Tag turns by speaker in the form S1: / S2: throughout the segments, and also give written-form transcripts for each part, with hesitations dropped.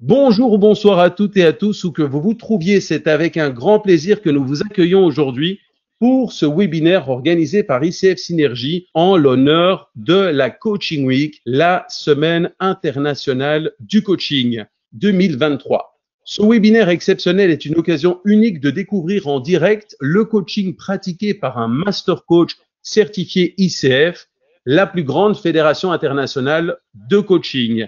S1: Bonjour ou bonsoir à toutes et à tous, où que vous vous trouviez, c'est avec un grand plaisir que nous vous accueillons aujourd'hui pour ce webinaire organisé par ICF Synergie en l'honneur de la Coaching Week, la semaine internationale du coaching 2023. Ce webinaire exceptionnel est une occasion unique de découvrir en direct le coaching pratiqué par un master coach certifié ICF, la plus grande fédération internationale de coaching.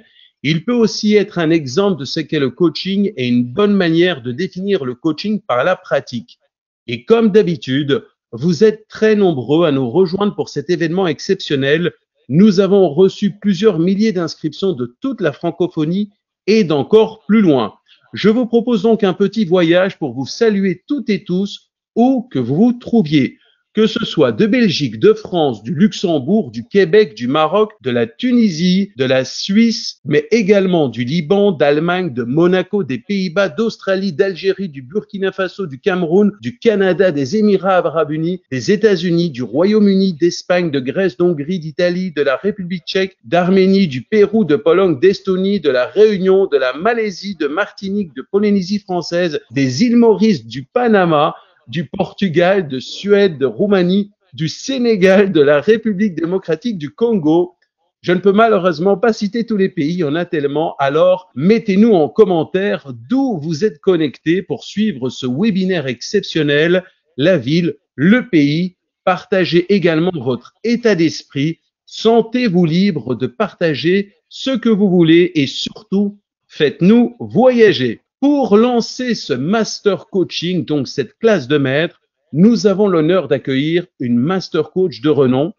S1: Il peut aussi être un exemple de ce qu'est le coaching et une bonne manière de définir le coaching par la pratique. Et comme d'habitude, vous êtes très nombreux à nous rejoindre pour cet événement exceptionnel. Nous avons reçu plusieurs milliers d'inscriptions de toute la francophonie et d'encore plus loin. Je vous propose donc un petit voyage pour vous saluer toutes et tous où que vous vous trouviez. Que ce soit de Belgique, de France, du Luxembourg, du Québec, du Maroc, de la Tunisie, de la Suisse, mais également du Liban, d'Allemagne, de Monaco, des Pays-Bas, d'Australie, d'Algérie, du Burkina Faso, du Cameroun, du Canada, des Émirats arabes unis, des États-Unis, du Royaume-Uni, d'Espagne, de Grèce, d'Hongrie, d'Italie, de la République tchèque, d'Arménie, du Pérou, de Pologne, d'Estonie, de la Réunion, de la Malaisie, de Martinique, de Polynésie française, des îles Maurice, du Panama, du Portugal, de Suède, de Roumanie, du Sénégal, de la République démocratique du Congo. Je ne peux malheureusement pas citer tous les pays, il y en a tellement. Alors, mettez-nous en commentaire d'où vous êtes connectés pour suivre ce webinaire exceptionnel, la ville, le pays. Partagez également votre état d'esprit. Sentez-vous libre de partager ce que vous voulez et surtout, faites-nous voyager. Pour lancer ce master coaching, donc cette classe de maître, nous avons l'honneur d'accueillir une master coach de renom,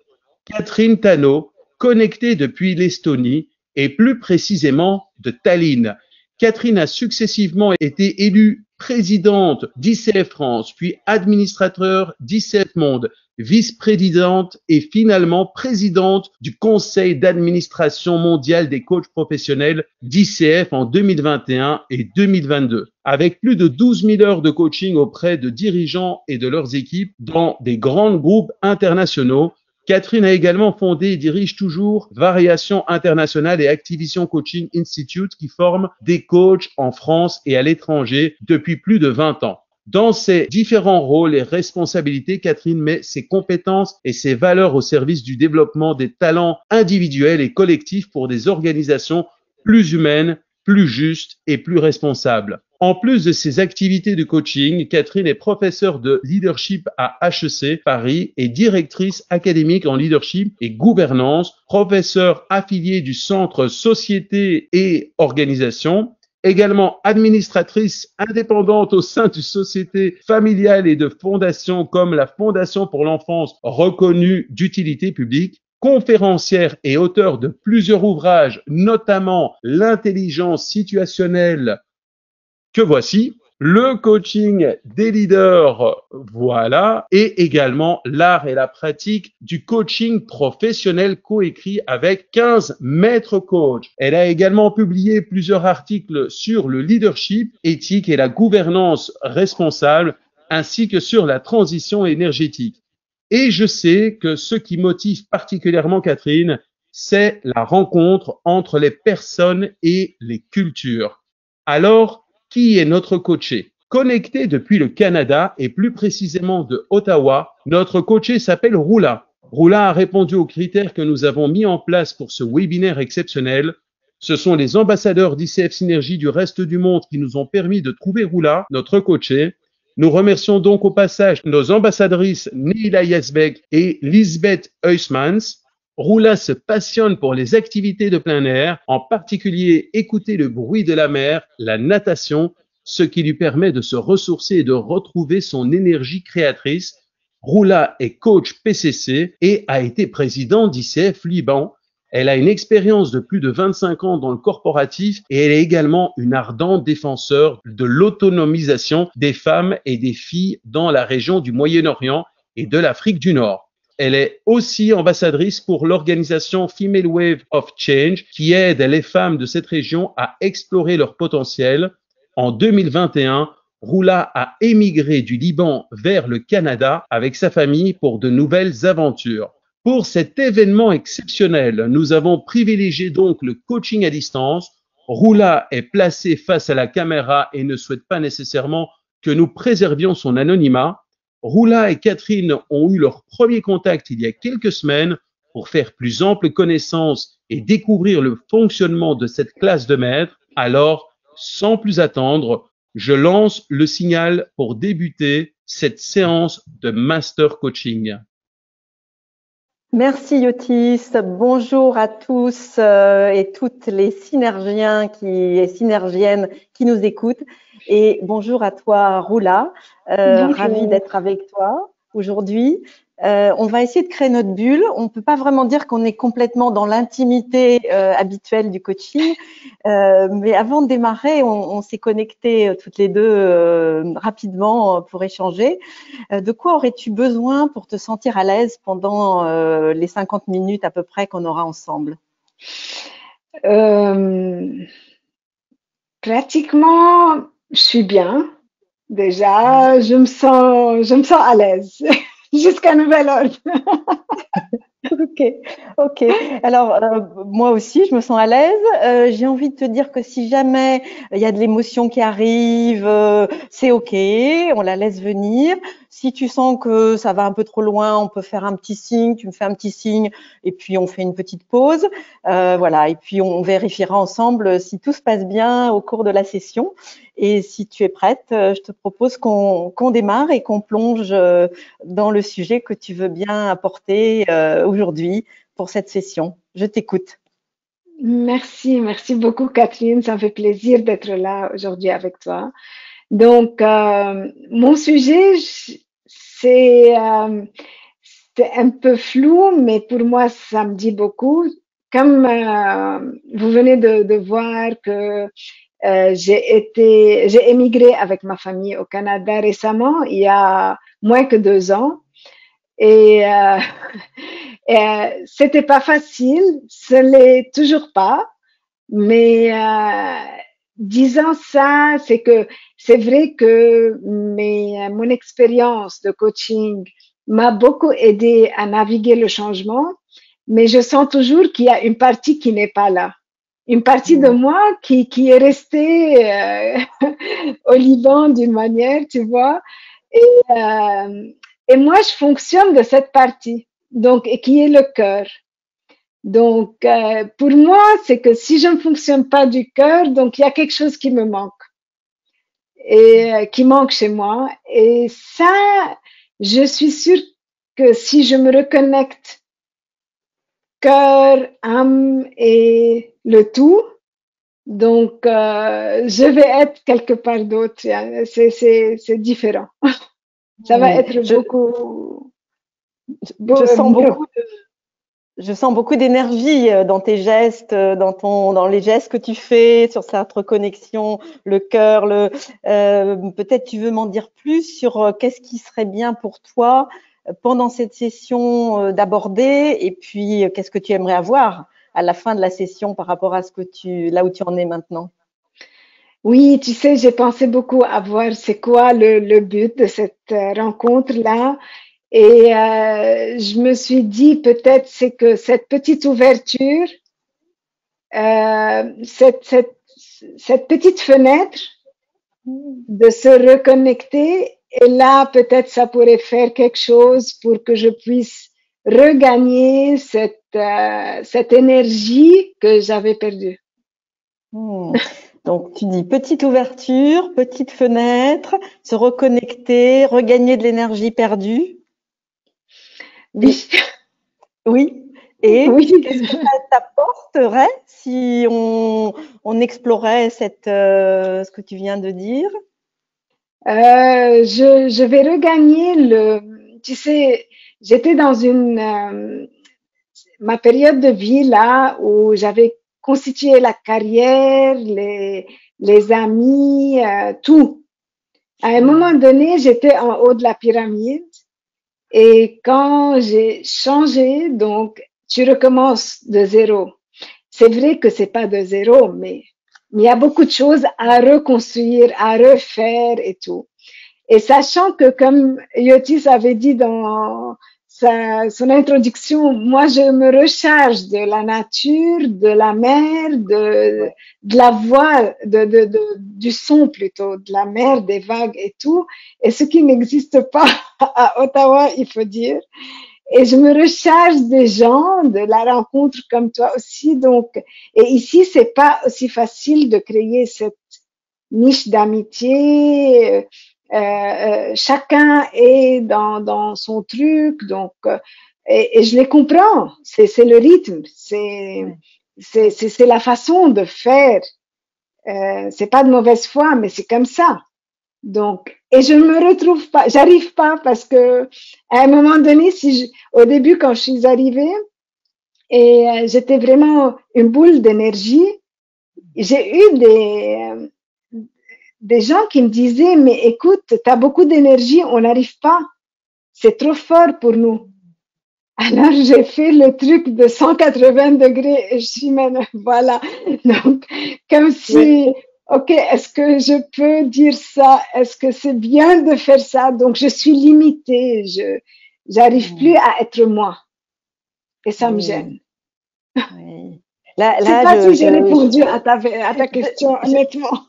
S1: Catherine Tano, connectée depuis l'Estonie et plus précisément de Tallinn. Catherine a successivement été élue présidente d'ICF France, puis administrateur d'ICF Monde, vice-présidente et finalement présidente du conseil d'administration mondial des coachs professionnels d'ICF en 2021 et 2022. Avec plus de 12 000 heures de coaching auprès de dirigeants et de leurs équipes dans des grands groupes internationaux, Catherine a également fondé et dirige toujours Variation Internationale et Activision Coaching Institute qui forment des coachs en France et à l'étranger depuis plus de 20 ans. Dans ses différents rôles et responsabilités, Catherine met ses compétences et ses valeurs au service du développement des talents individuels et collectifs pour des organisations plus humaines, plus justes et plus responsables. En plus de ses activités de coaching, Catherine est professeure de leadership à HEC Paris et directrice académique en leadership et gouvernance, professeure affiliée du Centre Société et Organisation, également administratrice indépendante au sein de sociétés familiales et de fondations comme la Fondation pour l'enfance reconnue d'utilité publique, conférencière et auteure de plusieurs ouvrages, notamment L'intelligence situationnelle que voici, le coaching des leaders, voilà, et également l'art et la pratique du coaching professionnel coécrit avec 15 maîtres coachs. Elle a également publié plusieurs articles sur le leadership éthique et la gouvernance responsable, ainsi que sur la transition énergétique. Et je sais que ce qui motive particulièrement Catherine, c'est la rencontre entre les personnes et les cultures. Alors, qui est notre coaché? Connecté depuis le Canada et plus précisément de Ottawa, notre coaché s'appelle Roula. Roula a répondu aux critères que nous avons mis en place pour ce webinaire exceptionnel. Ce sont les ambassadeurs d'ICF Synergie du reste du monde qui nous ont permis de trouver Roula, notre coaché. Nous remercions donc au passage nos ambassadrices Neila Yazbek et Lisbeth Huysmans. Roula se passionne pour les activités de plein air, en particulier écouter le bruit de la mer, la natation, ce qui lui permet de se ressourcer et de retrouver son énergie créatrice. Roula est coach PCC et a été président d'ICF Liban. Elle a une expérience de plus de 25 ans dans le corporatif et elle est également une ardente défenseur de l'autonomisation des femmes et des filles dans la région du Moyen-Orient et de l'Afrique du Nord. Elle est aussi ambassadrice pour l'organisation Female Wave of Change qui aide les femmes de cette région à explorer leur potentiel. En 2021, Roula a émigré du Liban vers le Canada avec sa famille pour de nouvelles aventures. Pour cet événement exceptionnel, nous avons privilégié donc le coaching à distance Roula est placé face à la caméra et ne souhaite pas nécessairement que nous préservions son anonymat. Roula et Catherine ont eu leur premier contact il y a quelques semaines pour faire plus ample connaissance et découvrir le fonctionnement de cette classe de maître. Alors, sans plus attendre, je lance le signal pour débuter cette séance de master coaching.
S2: Merci Yotis, bonjour à tous et toutes les synergiens et synergiennes qui nous écoutent, et bonjour à toi Roula, ravie d'être avec toi aujourd'hui. On va essayer de créer notre bulle. On ne peut pas vraiment dire qu'on est complètement dans l'intimité habituelle du coaching, mais avant de démarrer, on s'est connectés toutes les deux rapidement pour échanger. De quoi aurais-tu besoin pour te sentir à l'aise pendant les 50 minutes à peu près qu'on aura ensemble?
S3: Pratiquement, je suis bien. Déjà, je me sens à l'aise jusqu'à nouvel ordre.
S2: Ok. Alors, moi aussi, je me sens à l'aise. J'ai envie de te dire que si jamais il y a de l'émotion qui arrive, c'est ok, on la laisse venir. Si tu sens que ça va un peu trop loin, on peut faire un petit signe, tu me fais un petit signe et puis on fait une petite pause. Voilà, et puis on vérifiera ensemble si tout se passe bien au cours de la session. Et si tu es prête, je te propose qu'on démarre et qu'on plonge dans le sujet que tu veux bien apporter aujourd'hui pour cette session. Je t'écoute.
S3: Merci beaucoup Catherine, ça me fait plaisir d'être là aujourd'hui avec toi. Donc, mon sujet, c'est un peu flou, mais pour moi, ça me dit beaucoup. Comme vous venez de voir que j'ai émigré avec ma famille au Canada récemment, il y a moins que 2 ans. Et c'était pas facile, ce l'est toujours pas, mais disant ça, c'est que c'est vrai que mon expérience de coaching m'a beaucoup aidé à naviguer le changement, mais je sens toujours qu'il y a une partie qui n'est pas là. Une partie de moi qui est restée au Liban d'une manière, tu vois. Et moi, je fonctionne de cette partie, donc, et qui est le cœur. Donc, pour moi, c'est que si je ne fonctionne pas du cœur, donc il y a quelque chose qui me manque et qui manque chez moi. Et ça, je suis sûre que si je me reconnecte cœur, âme et le tout, donc je vais être quelque part d'autre. C'est différent. Ça va être beaucoup.
S2: Je sens beaucoup d'énergie dans tes gestes, dans les gestes que tu fais sur cette reconnexion, le cœur. Peut-être tu veux m'en dire plus sur qu'est-ce qui serait bien pour toi pendant cette session d'aborder, et puis qu'est-ce que tu aimerais avoir à la fin de la session par rapport à là où tu en es maintenant.
S3: Oui, tu sais, j'ai pensé beaucoup à voir c'est quoi le but de cette rencontre-là. Et je me suis dit peut-être c'est que cette petite ouverture, cette petite fenêtre de se reconnecter, et là peut-être ça pourrait faire quelque chose pour que je puisse regagner cette énergie que j'avais perdue.
S2: Donc tu dis petite ouverture, petite fenêtre, se reconnecter, regagner de l'énergie perdue.
S3: Oui.
S2: Oui. Et qu'est-ce que ça t'apporterait si on explorait ce que tu viens de dire?
S3: Je vais regagner tu sais, j'étais dans ma période de vie là où j'avais constitué la carrière, les amis, tout. À un moment donné, j'étais en haut de la pyramide. Et quand j'ai changé, donc, tu recommences de zéro. C'est vrai que c'est pas de zéro, mais il y a beaucoup de choses à reconstruire, à refaire et tout. Et sachant que, comme Yotis avait dit dans son introduction. Moi, je me recharge de la nature, de la mer, de la voix, du son plutôt, de la mer, des vagues et tout. Et ce qui n'existe pas à Ottawa, il faut dire. Et je me recharge des gens, de la rencontre comme toi aussi. Donc, et ici, c'est pas aussi facile de créer cette niche d'amitié. Chacun est dans son truc, donc et je les comprends. C'est le rythme, c'est la façon de faire. C'est pas de mauvaise foi, mais c'est comme ça. Donc, et je ne me retrouve pas, j'arrive pas parce que à un moment donné, au début quand je suis arrivée et j'étais vraiment une boule d'énergie, j'ai eu des gens qui me disaient, mais écoute, tu as beaucoup d'énergie, on n'arrive pas. C'est trop fort pour nous. Alors, j'ai fait le truc de 180 degrés et je suis maintenant, voilà. Donc, comme si, OK, est-ce que je peux dire ça? Est-ce que c'est bien de faire ça? Donc, je suis limitée. J'arrive plus à être moi. Et ça me gêne.
S2: Oui.
S3: Je sais pas si j'ai répondu à ta question, honnêtement.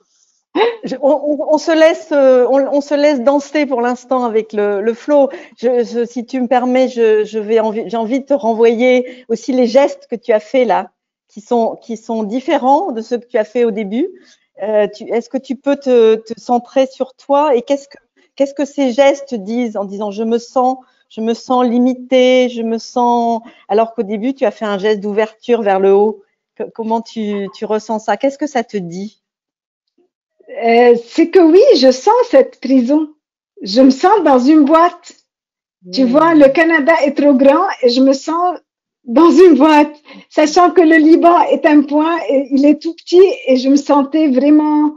S2: On se laisse danser pour l'instant avec le flow. Si tu me permets, j'ai envie de te renvoyer aussi les gestes que tu as fait là, qui sont différents de ceux que tu as fait au début. Est-ce que tu peux te centrer sur toi et qu'est-ce que ces gestes disent en disant je me sens limitée, alors qu'au début tu as fait un geste d'ouverture vers le haut. Comment tu ressens ça? Qu'est-ce que ça te dit?
S3: C'est que oui, je sens cette prison. Je me sens dans une boîte. Tu vois, le Canada est trop grand et je me sens dans une boîte, sachant que le Liban est un point et il est tout petit et je me sentais vraiment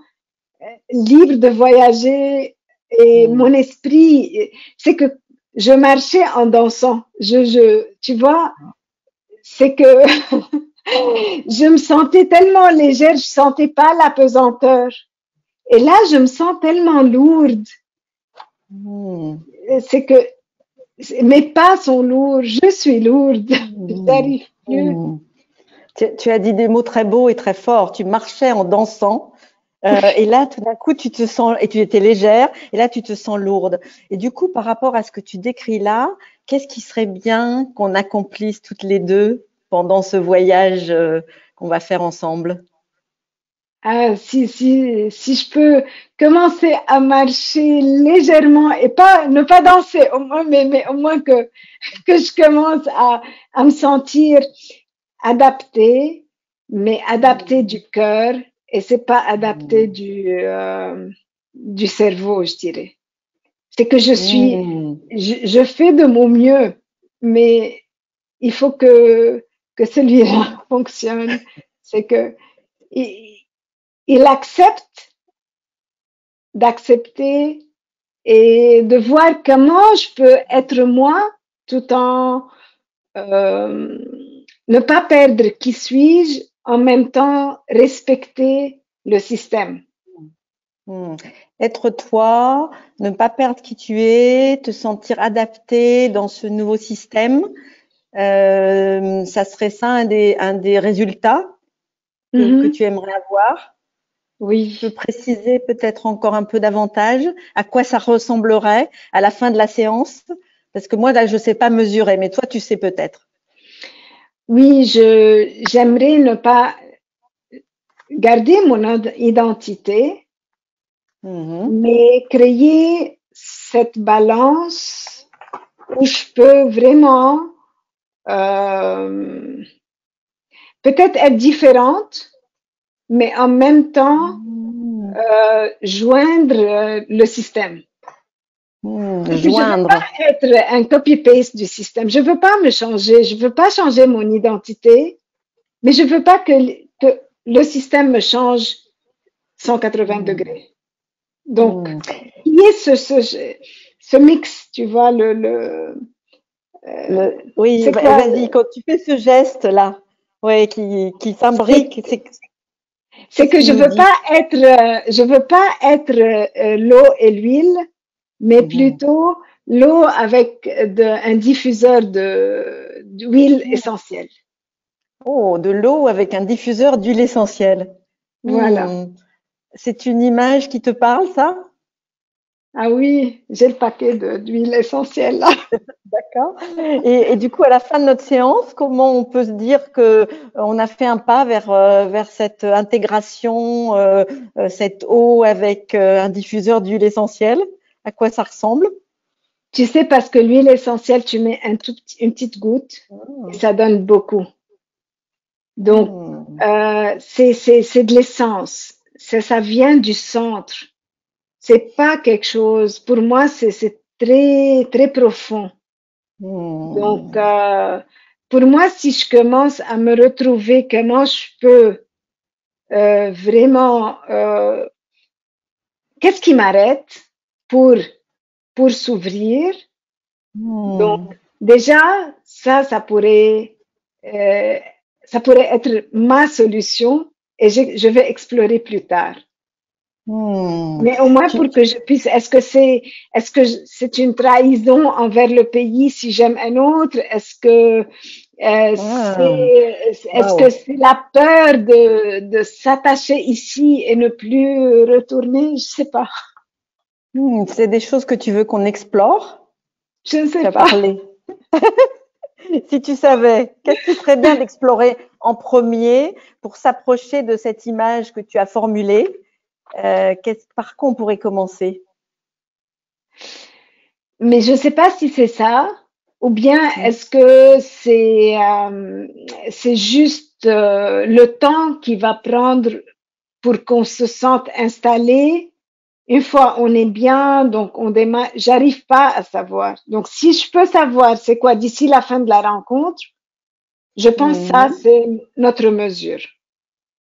S3: libre de voyager et mon esprit, c'est que je marchais en dansant. Tu vois, c'est que je me sentais tellement légère, je sentais pas la pesanteur. Et là, je me sens tellement lourde. C'est que mes pas sont lourds, je suis lourde, j'arrive plus.
S2: Tu as dit des mots très beaux et très forts. Tu marchais en dansant. Et là, tout d'un coup, tu te sens, et tu étais légère, et là, tu te sens lourde. Et du coup, par rapport à ce que tu décris là, qu'est-ce qui serait bien qu'on accomplisse toutes les deux pendant ce voyage qu'on va faire ensemble?
S3: Ah, si je peux commencer à marcher légèrement et ne pas danser, au moins, mais au moins que je commence à me sentir adaptée, mais adaptée du cœur et c'est pas adapté du cerveau, je dirais. C'est que je fais de mon mieux, mais il faut que celui-là fonctionne. C'est que il accepte d'accepter et de voir comment je peux être moi tout en ne pas perdre qui suis-je, en même temps respecter le système.
S2: Être toi, ne pas perdre qui tu es, te sentir adapté dans ce nouveau système, ça serait ça un des résultats que tu aimerais avoir.
S3: Oui.
S2: Tu peux préciser peut-être encore un peu davantage à quoi ça ressemblerait à la fin de la séance? Parce que moi, là, je ne sais pas mesurer, mais toi, tu sais peut-être.
S3: Oui, j'aimerais ne pas garder mon identité, mais créer cette balance où je peux vraiment peut-être être différente, mais en même temps joindre le système. Je veux pas être un copy-paste du système. Je veux pas me changer. Je veux pas changer mon identité, mais je veux pas que le système me change 180 degrés. Donc, il y a ce mix, tu vois,
S2: oui, vas-y, quand tu fais ce geste-là, ouais, qui s'imbrique,
S3: c'est que je veux pas être l'eau et l'huile, mais plutôt l'eau avec un diffuseur d'huile essentielle.
S2: Oh, de l'eau avec un diffuseur d'huile essentielle.
S3: Voilà.
S2: C'est une image qui te parle, ça?
S3: Ah oui, j'ai le paquet d'huile essentielle là.
S2: D'accord. Et du coup, à la fin de notre séance, comment on peut se dire que on a fait un pas vers cette intégration, cette eau avec un diffuseur d'huile essentielle? À quoi ça ressemble?
S3: Tu sais, parce que l'huile essentielle, tu mets une petite goutte et ça donne beaucoup. Donc, c'est de l'essence. Ça vient du centre. C'est pas quelque chose, pour moi, c'est très, très profond. Donc, pour moi, si je commence à me retrouver, comment je peux vraiment, qu'est-ce qui m'arrête pour s'ouvrir? Donc, déjà, ça pourrait être ma solution et je vais explorer plus tard. Mais au moins pour que je puisse, est-ce que c'est une trahison envers le pays si j'aime un autre? Est-ce que c'est la peur de s'attacher ici et ne plus retourner? Je sais pas.
S2: C'est des choses que tu veux qu'on explore?
S3: Je ne sais pas.
S2: Si tu savais, qu'est-ce qui serait bien d'explorer en premier pour s'approcher de cette image que tu as formulée? Par quoi on pourrait commencer?
S3: Mais je ne sais pas si c'est ça, ou bien est-ce que c'est juste le temps qui va prendre pour qu'on se sente installé. Une fois on est bien, donc on démarre. J'arrive pas à savoir. Donc si je peux savoir c'est quoi d'ici la fin de la rencontre, je pense que ça c'est notre mesure.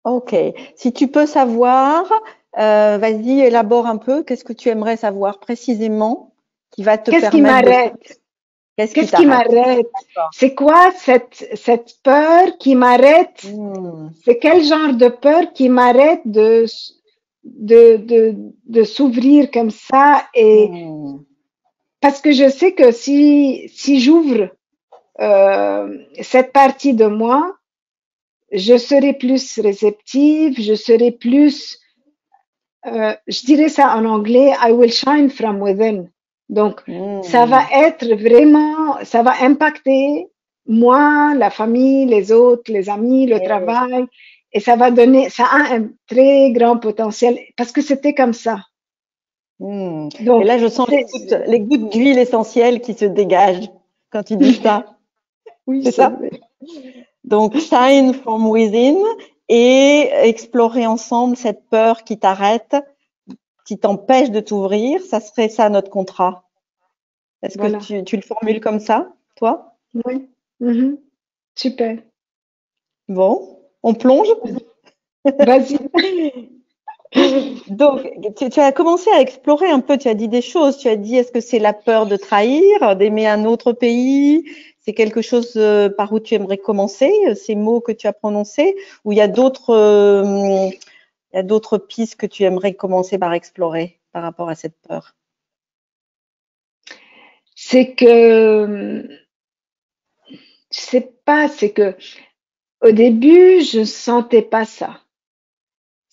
S2: Ok. Si tu peux savoir, vas-y, élabore un peu. Qu'est-ce que tu aimerais savoir précisément qui va te
S3: Qu'est-ce qui m'arrête? Qu'est-ce qui m'arrête? C'est quoi cette peur qui m'arrête? C'est quel genre de peur qui m'arrête de s'ouvrir comme ça et parce que je sais que si j'ouvre cette partie de moi, je serai plus réceptive, je serai plus je dirais ça en anglais, I will shine from within. Donc, ça va être vraiment, ça va impacter moi, la famille, les autres, les amis, le travail, et ça va donner, ça a un très grand potentiel parce que c'était comme ça.
S2: Donc, et là, je sens les gouttes d'huile essentielle qui se dégagent quand tu dis ça.
S3: Oui,
S2: c'est ça. Donc, shine from within et explorer ensemble cette peur qui t'arrête, qui t'empêche de t'ouvrir. Ça serait ça notre contrat. Est-ce que tu le formules comme ça, toi?
S3: Oui. Super.
S2: Bon, on plonge?
S3: Vas-y.
S2: Donc, tu as commencé à explorer un peu, tu as dit des choses. Tu as dit, est-ce que c'est la peur de trahir, d'aimer un autre pays? C'est quelque chose par où tu aimerais commencer, ces mots que tu as prononcés? Ou il y a d'autres pistes que tu aimerais commencer par explorer par rapport à cette peur?
S3: C'est que, je sais pas, c'est que au début, je sentais pas ça.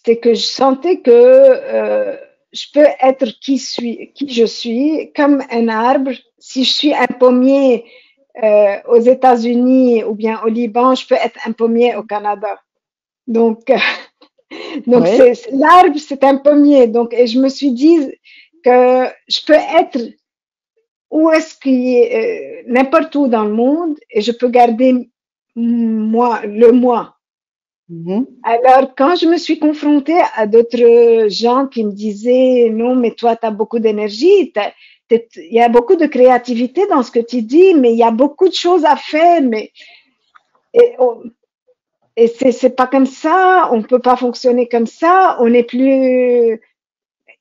S3: C'est que je sentais que je peux être qui je suis, comme un arbre. Si je suis un pommier aux États-Unis ou bien au Liban, je peux être un pommier au Canada. Donc l'arbre, c'est un pommier. Donc, et je me suis dit que je peux être où est-ce qu'il est, n'importe où dans le monde, et je peux garder le moi. Alors, quand je me suis confrontée à d'autres gens qui me disaient non, mais toi, tu as beaucoup d'énergie, il y a beaucoup de créativité dans ce que tu dis, mais il y a beaucoup de choses à faire, mais et c'est pas comme ça, on peut pas fonctionner comme ça, on n'est plus,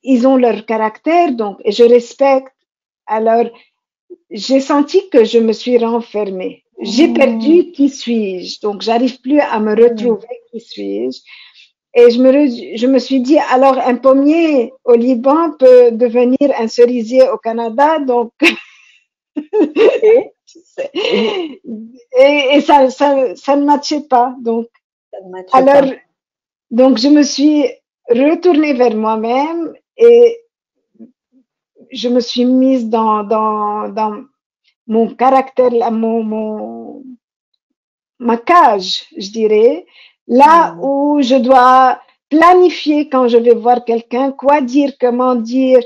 S3: ils ont leur caractère, donc, et je respecte. Alors, j'ai senti que je me suis renfermée. J'ai perdu qui suis-je, donc j'arrive plus à me retrouver qui suis-je. Et je me suis dit, alors un pommier au Liban peut devenir un cerisier au Canada, donc
S2: Et,
S3: Tu sais.
S2: et
S3: Et ça ne matchait pas.
S2: ça ne matche
S3: Alors,
S2: pas.
S3: donc, je me suis retournée vers moi-même et je me suis mise dans mon caractère, ma cage, je dirais, là
S2: Hmm.
S3: où je dois planifier quand je vais voir quelqu'un, quoi dire, comment dire,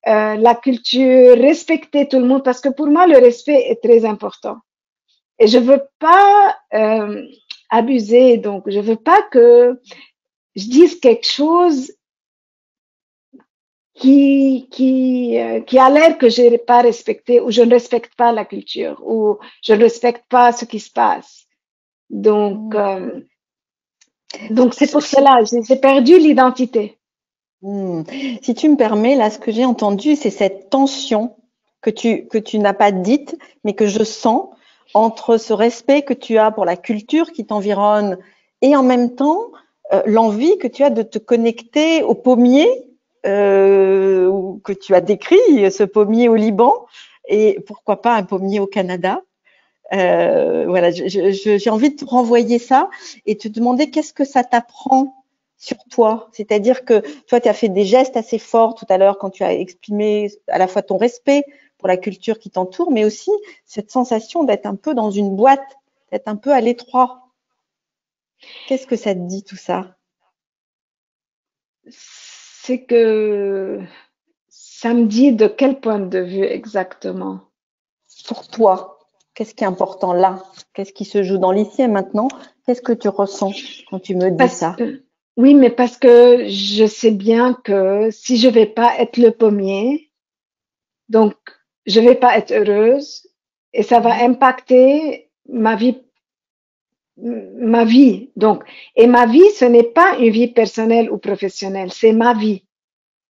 S3: la culture, respecter tout le monde, parce que pour moi, le respect est très important. Et je veux pas abuser, donc je veux pas que je dise quelque chose qui a l'air que je n'ai pas respecté ou je ne respecte pas la culture ou je ne respecte pas ce qui se passe. Donc,
S2: Hmm.
S3: donc c'est pour
S2: Si,
S3: cela, j'ai perdu l'identité.
S2: hmm. Si tu me permets, là, ce que j'ai entendu, c'est cette tension que tu n'as pas dite, mais que je sens entre ce respect que tu as pour la culture qui t'environne et en même temps l'envie que tu as de te connecter au pommier que tu as décrit, ce pommier au Liban et pourquoi pas un pommier au Canada. Voilà, j'ai envie de te renvoyer ça et te demander qu'est-ce que ça t'apprend sur toi. C'est-à-dire que toi, tu as fait des gestes assez forts tout à l'heure quand tu as exprimé à la fois ton respect pour la culture qui t'entoure, mais aussi cette sensation d'être un peu dans une boîte, d'être un peu à l'étroit. Qu'est-ce que ça te dit tout ça
S3: C'est que ça me dit de quel point de vue exactement.
S2: pour toi? Qu'est-ce qui est important là? Qu'est-ce qui se joue dans l'ici et maintenant? Qu'est-ce que tu ressens quand tu me dis
S3: Parce
S2: ça?
S3: que, oui, mais parce que je sais bien que si je vais pas être le pommier, donc je vais pas être heureuse et ça va
S2: Mhm.
S3: impacter ma vie. Donc, et ma vie, ce n'est pas une vie personnelle ou professionnelle, c'est ma vie.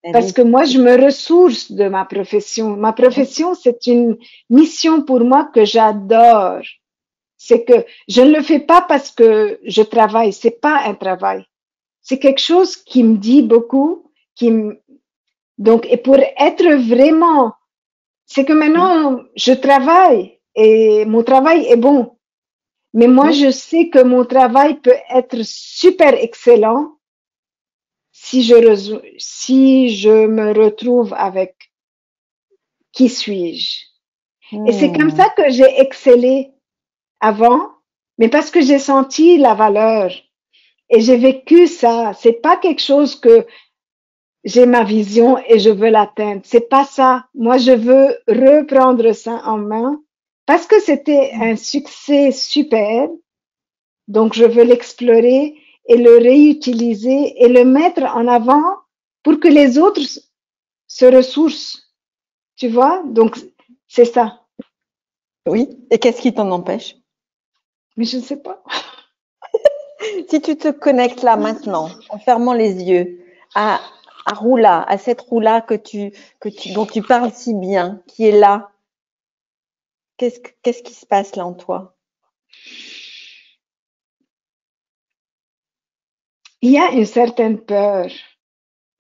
S2: La
S3: Parce
S2: vie.
S3: que moi, je me ressource de ma profession. Ma
S2: Oui.
S3: profession, c'est une mission pour moi que j'adore. C'est que je ne le fais pas parce que je travaille. C'est pas un travail. C'est quelque chose qui me dit beaucoup, donc, et pour être vraiment, c'est que maintenant, je travaille et mon travail est bon. Mais moi,
S2: Oui.
S3: je sais que mon travail peut être super excellent si je me retrouve avec qui suis-je. Et c'est comme
S2: Hmm.
S3: ça que j'ai excellé avant, mais parce que j'ai senti la valeur et j'ai vécu ça. C'est pas quelque chose que j'ai ma vision et je veux l'atteindre. C'est pas ça. Moi, je veux reprendre ça en main parce que c'était un succès super. Donc, je veux l'explorer et le réutiliser et le mettre en avant pour que les autres se ressourcent. Tu vois? Donc, c'est ça.
S2: Oui. Et qu'est-ce qui t'en empêche?
S3: Mais je ne sais pas.
S2: Si tu te connectes là maintenant, en fermant les yeux, à, à Roula, à cette Roula dont tu parles si bien, qui est là, qu'est-ce qui se passe là en toi?
S3: Il y a une certaine peur.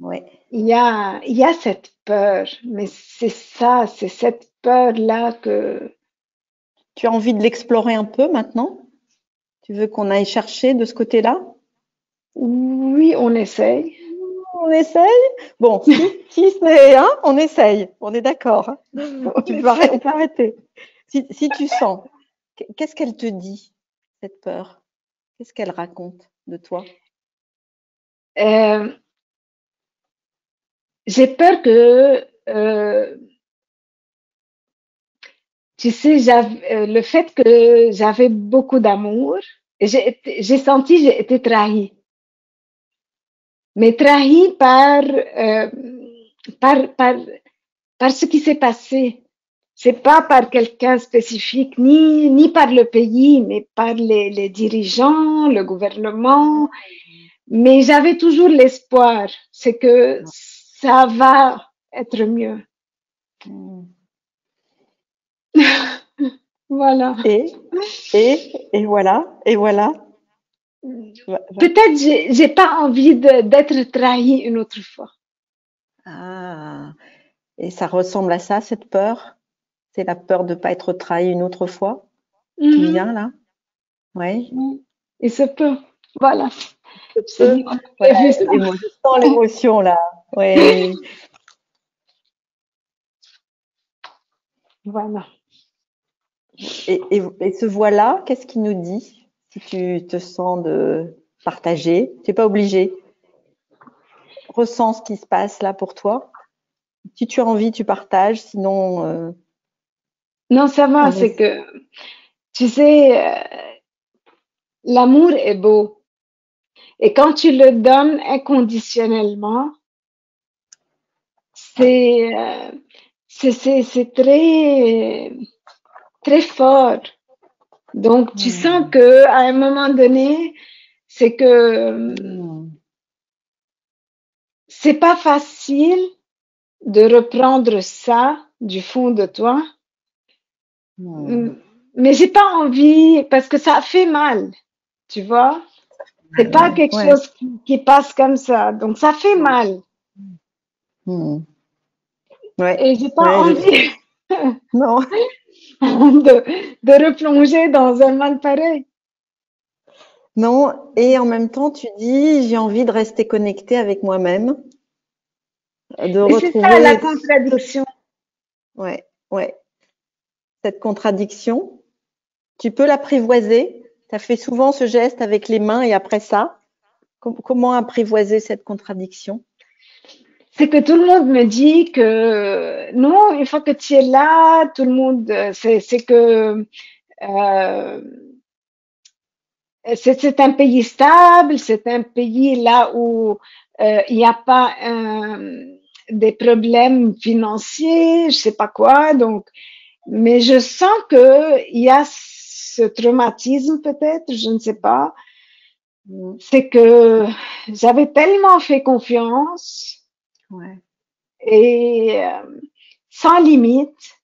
S2: Oui.
S3: Il y a cette peur, mais c'est ça, c'est cette peur-là que,
S2: Tu as envie de l'explorer un peu maintenant? Tu veux qu'on aille chercher de ce côté-là?
S3: oui, on essaye.
S2: On essaye? Bon, si c'est, hein, on essaye. On est d'accord.
S3: On
S2: On
S3: essaye.
S2: peut arrêter. Si tu sens, qu'est-ce qu'elle te dit, cette peur? Qu'est-ce qu'elle raconte de toi?
S3: Euh, j'ai peur que, tu sais, le fait que j'avais beaucoup d'amour, et j'ai senti j'ai été trahie. Mais trahie par, par, par ce qui s'est passé. C'est pas par quelqu'un spécifique, ni par le pays, mais par les dirigeants, le gouvernement. Mais j'avais toujours l'espoir, c'est que ça va être mieux.
S2: Hmm.
S3: Voilà.
S2: Et, et voilà, et voilà.
S3: Peut-être j'ai pas envie d'être trahie une autre fois.
S2: Ah, et ça ressemble à ça, cette peur? C'est la peur de ne pas être trahi une autre fois qui vient là. Oui.
S3: Il se peut. Voilà.
S2: Voilà, je sens l'émotion là. Oui.
S3: Voilà.
S2: Et ce voilà, qu'est-ce qu'il nous dit si tu te sens de partager? Tu n'es pas obligé. Ressens ce qui se passe là pour toi. Si tu as envie, tu partages. Sinon,
S3: non, ça va. C'est que, tu sais, l'amour est beau. Et quand tu le donnes inconditionnellement, c'est très, très fort. Donc, tu sens que à un moment donné, c'est que c'est pas facile de reprendre ça du fond de toi. Mais j'ai pas envie parce que ça fait mal, tu vois. C'est pas quelque chose qui passe comme ça, donc ça fait mal. Et j'ai pas envie
S2: non.
S3: de replonger dans un mal pareil.
S2: Non, et en même temps, tu dis, j'ai envie de rester connectée avec moi-même, de retrouver.
S3: C'est ça la contradiction.
S2: Ouais. Cette contradiction, tu peux l'apprivoiser. Tu as fait souvent ce geste avec les mains et après ça, comment apprivoiser cette contradiction?
S3: C'est que tout le monde me dit que non, une fois que tu es là, tout le monde, c'est que c'est un pays stable, c'est un pays là où il n'y a pas des problèmes financiers, je sais pas quoi. Donc, mais je sens que il y a ce traumatisme peut-être, je ne sais pas. C'est que j'avais tellement fait confiance et sans limite,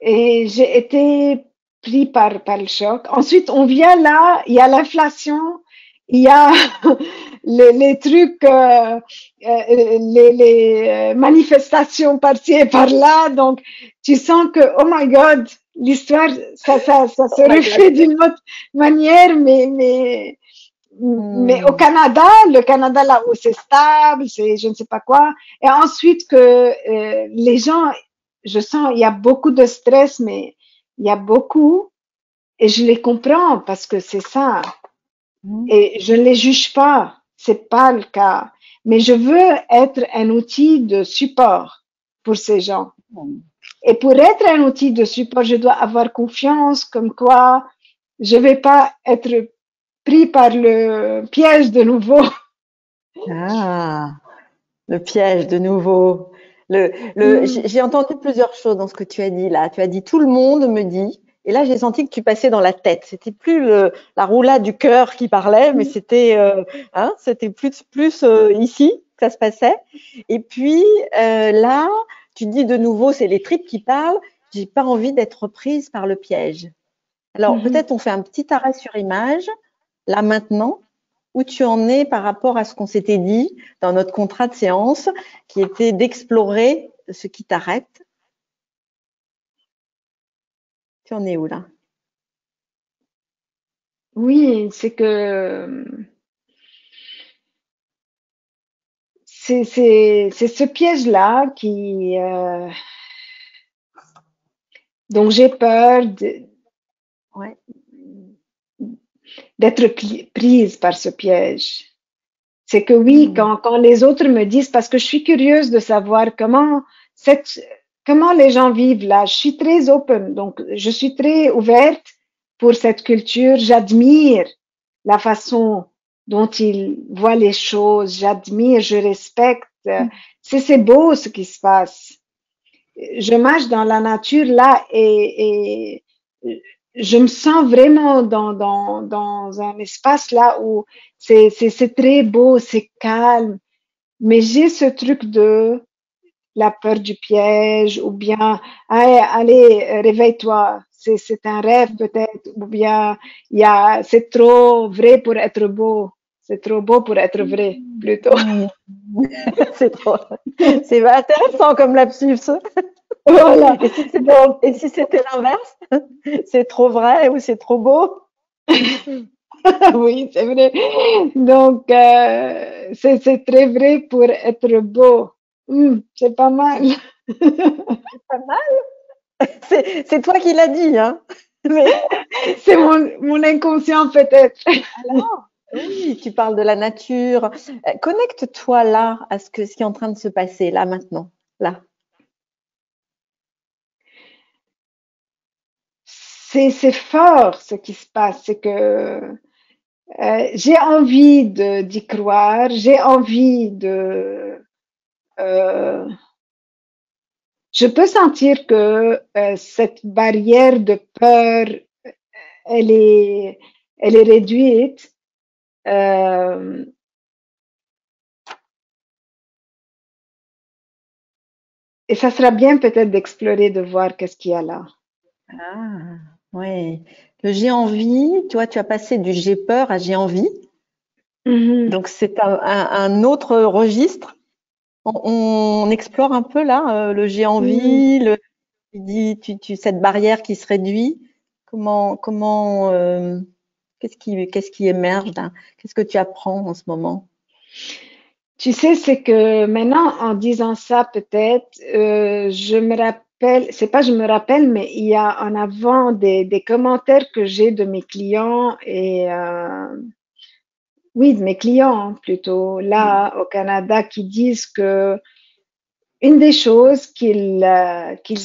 S3: et j'ai été pris par le choc. Ensuite, on vient là, il y a l'inflation, il y a les trucs, les manifestations par-ci et par-là. Donc, tu sens que, oh my God, l'histoire, ça se refait d'une autre manière, mais au Canada, le Canada là où c'est stable, c'est je ne sais pas quoi. Et ensuite que les gens, je sens, il y a beaucoup de stress, mais il y a beaucoup, et je les comprends parce que c'est ça. Et je ne les juge pas, c'est pas le cas. Mais je veux être un outil de support pour ces gens. Et pour être un outil de support, je dois avoir confiance, comme quoi je vais pas être pris par le piège de nouveau.
S2: Ah, le piège de nouveau. J'ai entendu plusieurs choses dans ce que tu as dit là. Tu as dit tout le monde me dit. Et là, j'ai senti que tu passais dans la tête. C'était plus la roulade du cœur qui parlait, mais c'était plus ici que ça se passait. Et puis là, tu dis de nouveau, c'est les tripes qui parlent. J'ai pas envie d'être prise par le piège. Alors peut-être on fait un petit arrêt sur image là maintenant. Où tu en es par rapport à ce qu'on s'était dit dans notre contrat de séance, qui était d'explorer ce qui t'arrête. Tu en es où là?
S3: Oui, c'est que c'est ce piège-là qui dont j'ai peur d'être prise par ce piège. C'est que oui, quand les autres me disent, parce que je suis curieuse de savoir comment les gens vivent là. Je suis très open, donc je suis très ouverte pour cette culture. J'admire la façon dont ils voient les choses. J'admire, je respecte. C'est beau ce qui se passe. Je marche dans la nature là et je me sens vraiment dans un espace là où c'est très beau, c'est calme, mais j'ai ce truc de la peur du piège ou bien allez réveille-toi, c'est un rêve peut-être ou bien c'est trop vrai pour être beau, c'est trop beau pour être vrai plutôt.
S2: C'est intéressant comme lapsus.
S3: Voilà.
S2: Donc, et si c'était l'inverse, c'est trop vrai ou c'est trop beau?
S3: oui, c'est vrai. Donc, c'est très vrai pour être beau. C'est pas mal.
S2: Pas mal. C'est toi qui l'as dit, hein. Mais
S3: C'est mon inconscient peut-être.
S2: alors, oui, tu parles de la nature. Connecte-toi là à ce qui est en train de se passer là maintenant, là.
S3: C'est fort ce qui se passe. C'est que j'ai envie d'y croire. J'ai envie de. euh, je peux sentir que cette barrière de peur, elle est, elle est réduite. Euh, et ça sera bien peut-être d'explorer, de voir qu'est-ce qu'il y a là.
S2: Ah, ouais. Le j'ai envie, tu vois, tu as passé du j'ai peur à j'ai envie.
S3: Mhm.
S2: Donc c'est un autre registre. On explore un peu là le j'ai
S3: Mhm.
S2: envie, tu dis cette barrière qui se réduit. Comment qu'est-ce qui émerge là? Qu'est-ce que tu apprends en ce moment?
S3: Tu sais, c'est que maintenant, en disant ça, peut-être, je me rappelle, c'est pas je me rappelle, mais il y a en avant des commentaires que j'ai de mes clients et oui, de mes clients hein, plutôt, là au Canada, qui disent que une des choses qu'ils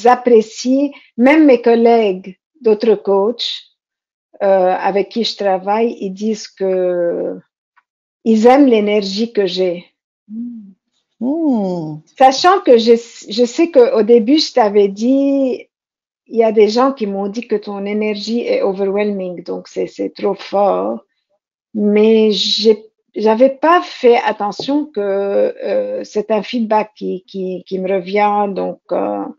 S3: apprécient, même mes collègues d'autres coachs avec qui je travaille, ils disent que ils aiment l'énergie que j'ai.
S2: Mmh.
S3: Sachant que je sais qu'au début, je t'avais dit, il y a des gens qui m'ont dit que ton énergie est overwhelming, donc c'est trop fort. Mais j'avais pas fait attention que c'est un feedback qui me revient, donc
S2: Mmh.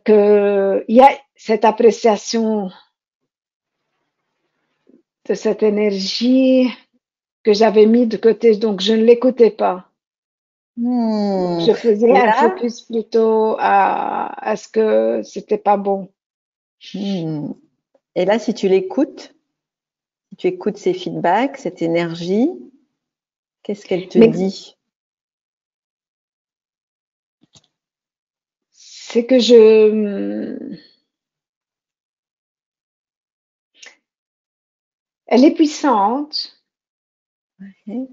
S3: que il y a cette appréciation de cette énergie que j'avais mis de côté, donc je ne l'écoutais pas. Donc,
S2: Mmh.
S3: je faisais
S2: Et
S3: un
S2: là,
S3: focus plutôt à ce que c'était pas bon.
S2: mmh. Et là, si tu l'écoutes, si tu écoutes ces feedbacks, cette énergie, qu'est-ce qu'elle te
S3: Mais
S2: dit?
S3: c'est que elle est puissante,
S2: Mmh.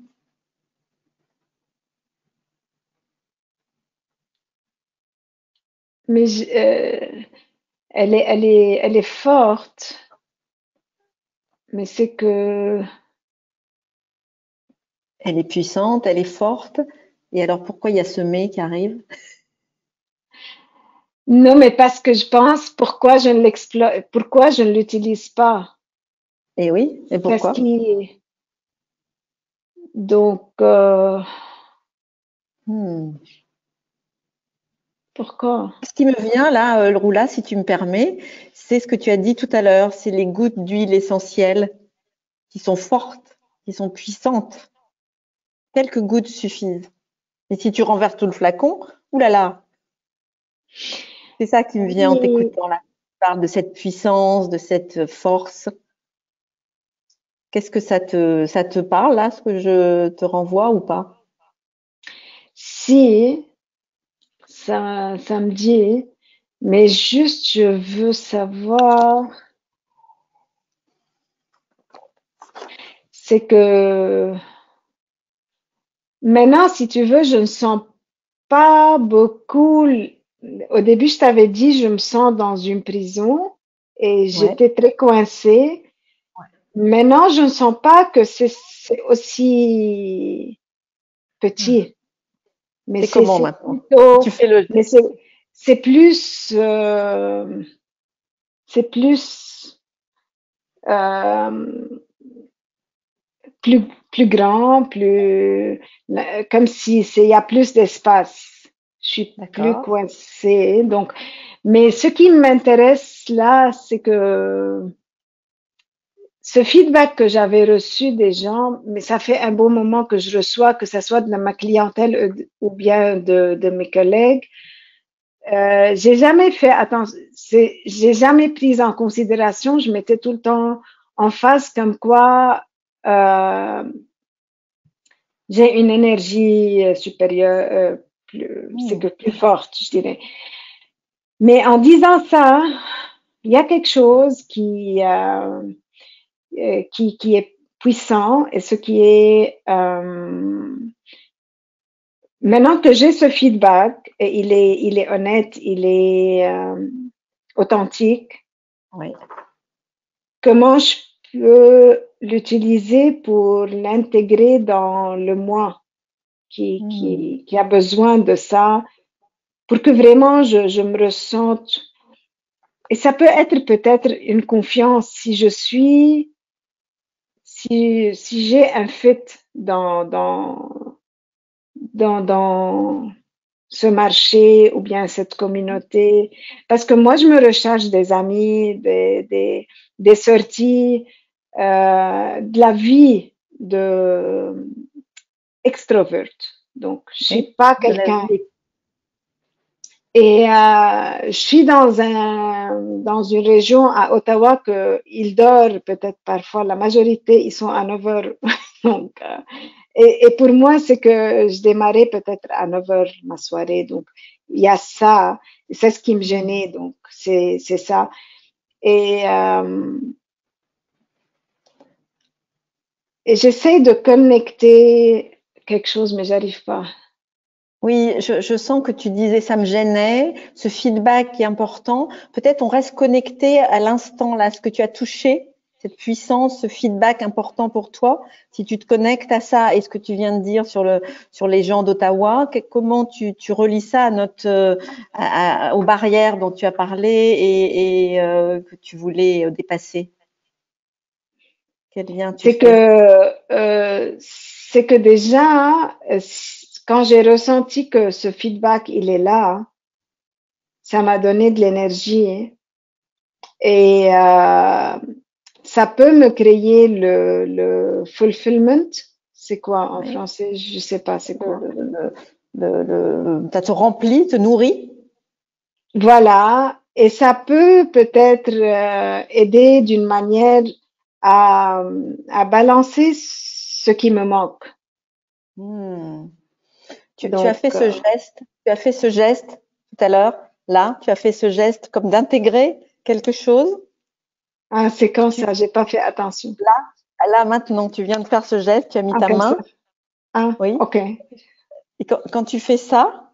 S3: mais elle est forte, mais c'est que,
S2: Elle est puissante, elle est forte. Et alors, pourquoi il y a ce mais qui arrive?
S3: non, mais parce que je pense pourquoi je ne l'exploite, pourquoi je ne l'utilise pas.
S2: Et oui, et
S3: Parce
S2: pourquoi?
S3: qu'il, donc,
S2: Hmm.
S3: pourquoi?
S2: Ce qui me vient là, Roula, si tu me permets, c'est ce que tu as dit tout à l'heure, c'est les gouttes d'huile essentielle qui sont fortes, qui sont puissantes. Quelques gouttes suffisent. Et si tu renverses tout le flacon, oulala, c'est ça qui me vient en
S3: Oui,
S2: t'écoutant là. Tu parles de cette puissance, de cette force. Qu'est-ce que ça te parle là, ce que je te renvoie ou pas?
S3: si, ça me dit, mais juste, je veux savoir, c'est que maintenant, si tu veux, je ne sens pas beaucoup. Au début, je t'avais dit, je me sens dans une prison et
S2: Ouais.
S3: j'étais très coincée. Maintenant, je ne sens pas que c'est aussi petit, mais
S2: C'est comment
S3: c'est
S2: maintenant?
S3: plutôt,
S2: Tu fais le
S3: mais c'est plus, c'est plus, euh, plus, plus grand, plus, comme si il y a plus d'espace. Je suis plus
S2: d'accord.
S3: coincée. Donc, mais ce qui m'intéresse là, c'est que ce feedback que j'avais reçu des gens, mais ça fait un beau moment que je reçois, que ce soit de ma clientèle ou bien de mes collègues, j'ai jamais fait attention, j'ai jamais pris en considération, je mettais tout le temps en face comme quoi j'ai une énergie supérieure, c'est que plus forte, je dirais. Mais en disant ça, il y a quelque chose qui est puissant et ce qui est maintenant que j'ai ce feedback, et il est honnête, il est authentique.
S2: Oui.
S3: Comment je peux l'utiliser pour l'intégrer dans le moi qui a besoin de ça pour que vraiment je me ressente. Et ça peut être peut-être une confiance si je suis, si j'ai un fit dans ce marché ou bien cette communauté. Parce que moi, je me recherche des amis, des sorties, de la vie de extroverte. Donc, je suis pas quelqu'un. Et je suis dans une région à Ottawa que ils dorment peut-être parfois, la majorité, ils sont à 9 heures. Donc, et pour moi, c'est que je démarrais peut-être à 9 heures ma soirée. Donc, il y a ça. C'est ce qui me gênait. Donc, c'est ça. Et j'essaie de connecter quelque chose, mais j'arrive pas.
S2: Oui, je sens que tu disais ça me gênait, ce feedback qui est important. Peut-être on reste connecté à l'instant là, ce que tu as touché, cette puissance, ce feedback important pour toi. Si tu te connectes à ça et ce que tu viens de dire sur les gens d'Ottawa, comment tu relis ça à aux barrières dont tu as parlé et que tu voulais dépasser? Quel lien tu fais?
S3: C'est que déjà, quand j'ai ressenti que ce feedback, il est là, ça m'a donné de l'énergie et ça peut me créer le fulfillment. C'est quoi en français? Je sais pas, c'est quoi?
S2: Ça te remplit, te nourrit?
S3: Voilà. Et ça peut peut-être aider d'une manière à balancer ce qui me manque.
S2: Tu as fait ce geste, tu as fait ce geste tout à l'heure, là, tu as fait ce geste comme d'intégrer quelque chose.
S3: Ah, c'est quand ça? J'ai pas fait attention.
S2: Là, maintenant, tu viens de faire ce geste, tu as mis ta main.
S3: Ah, oui. Ok.
S2: Et quand tu fais ça,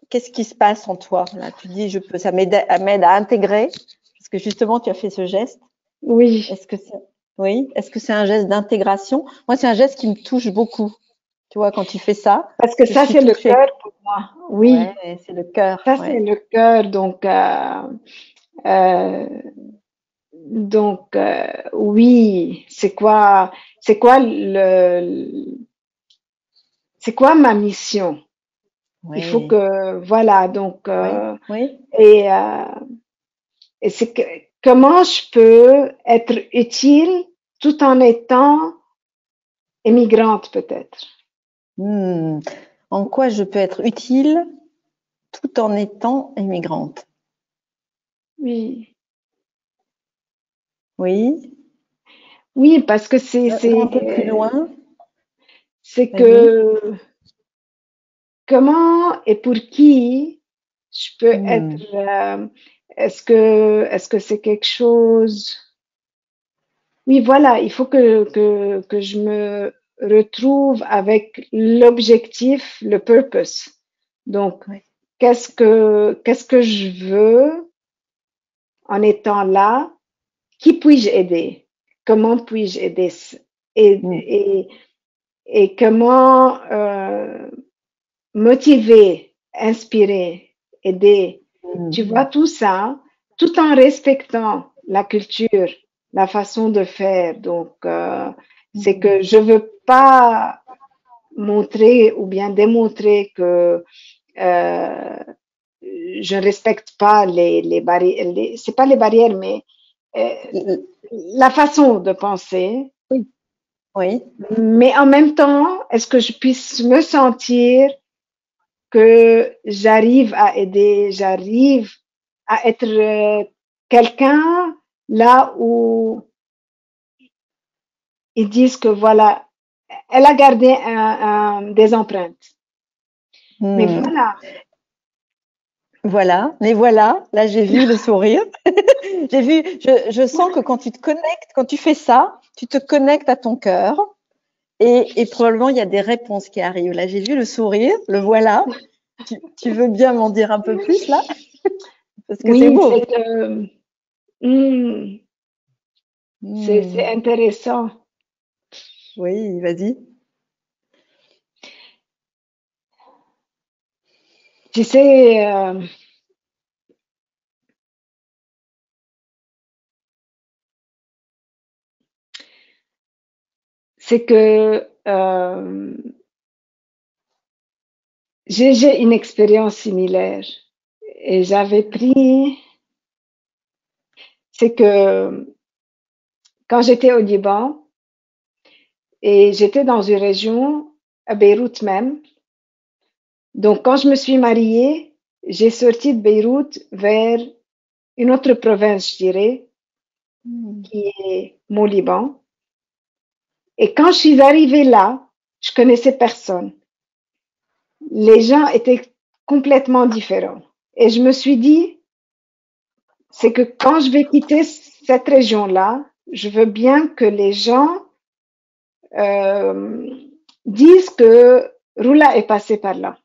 S2: qu'est-ce qui se passe en toi? Là, tu dis, ça m'aide à intégrer, parce que justement, tu as fait ce geste.
S3: Oui.
S2: Est-ce que c'est un geste d'intégration? Moi, c'est un geste qui me touche beaucoup. Tu vois, quand tu fais ça.
S3: Parce que ça, c'est le cœur pour moi. Oui.
S2: Ouais, c'est le cœur.
S3: Ça, c'est le cœur. Donc, oui. C'est quoi ma mission?
S2: Oui.
S3: Il faut que, voilà. Donc,
S2: oui.
S3: Et c'est comment je peux être utile tout en étant immigrante, peut-être.
S2: En quoi je peux être utile tout en étant immigrante?
S3: Oui.
S2: Oui.
S3: Oui, parce que c'est
S2: un peu plus loin.
S3: C'est que comment et pour qui je peux être. Est-ce que c'est quelque chose? Oui, voilà, il faut que je me retrouve avec l'objectif, le purpose. Donc, qu'est-ce que je veux en étant là? Qui puis-je aider? Comment puis-je aider? Et comment motiver, inspirer, aider? Tu vois tout ça, tout en respectant la culture, la façon de faire. Donc, c'est que je veux pas montrer ou bien démontrer que je respecte pas les barrières. C'est pas les barrières, mais la façon de penser.
S2: Oui.
S3: Mais en même temps, est-ce que je puisse me sentir que j'arrive à aider, j'arrive à être quelqu'un là où ils disent que voilà, elle a gardé des empreintes. Mais voilà.
S2: Voilà, mais voilà, là j'ai vu le sourire. J'ai vu, je sens que quand tu te connectes, quand tu fais ça, tu te connectes à ton cœur et probablement il y a des réponses qui arrivent. Là j'ai vu le sourire, le voilà. Tu veux bien m'en dire un peu plus là? Parce que c'est
S3: Oui,
S2: beau.
S3: c'est intéressant.
S2: Oui, vas-y.
S3: Tu sais, c'est que j'ai une expérience similaire et j'avais pris, c'est que quand j'étais au Liban et j'étais dans une région, à Beyrouth même, donc quand je me suis mariée, j'ai sorti de Beyrouth vers une autre province, je dirais, qui est mon Liban. Et quand je suis arrivée là, je connaissais personne. Les gens étaient complètement différents. Et je me suis dit, c'est que quand je vais quitter cette région-là, je veux bien que les gens euh, disent que Rula est passé par là.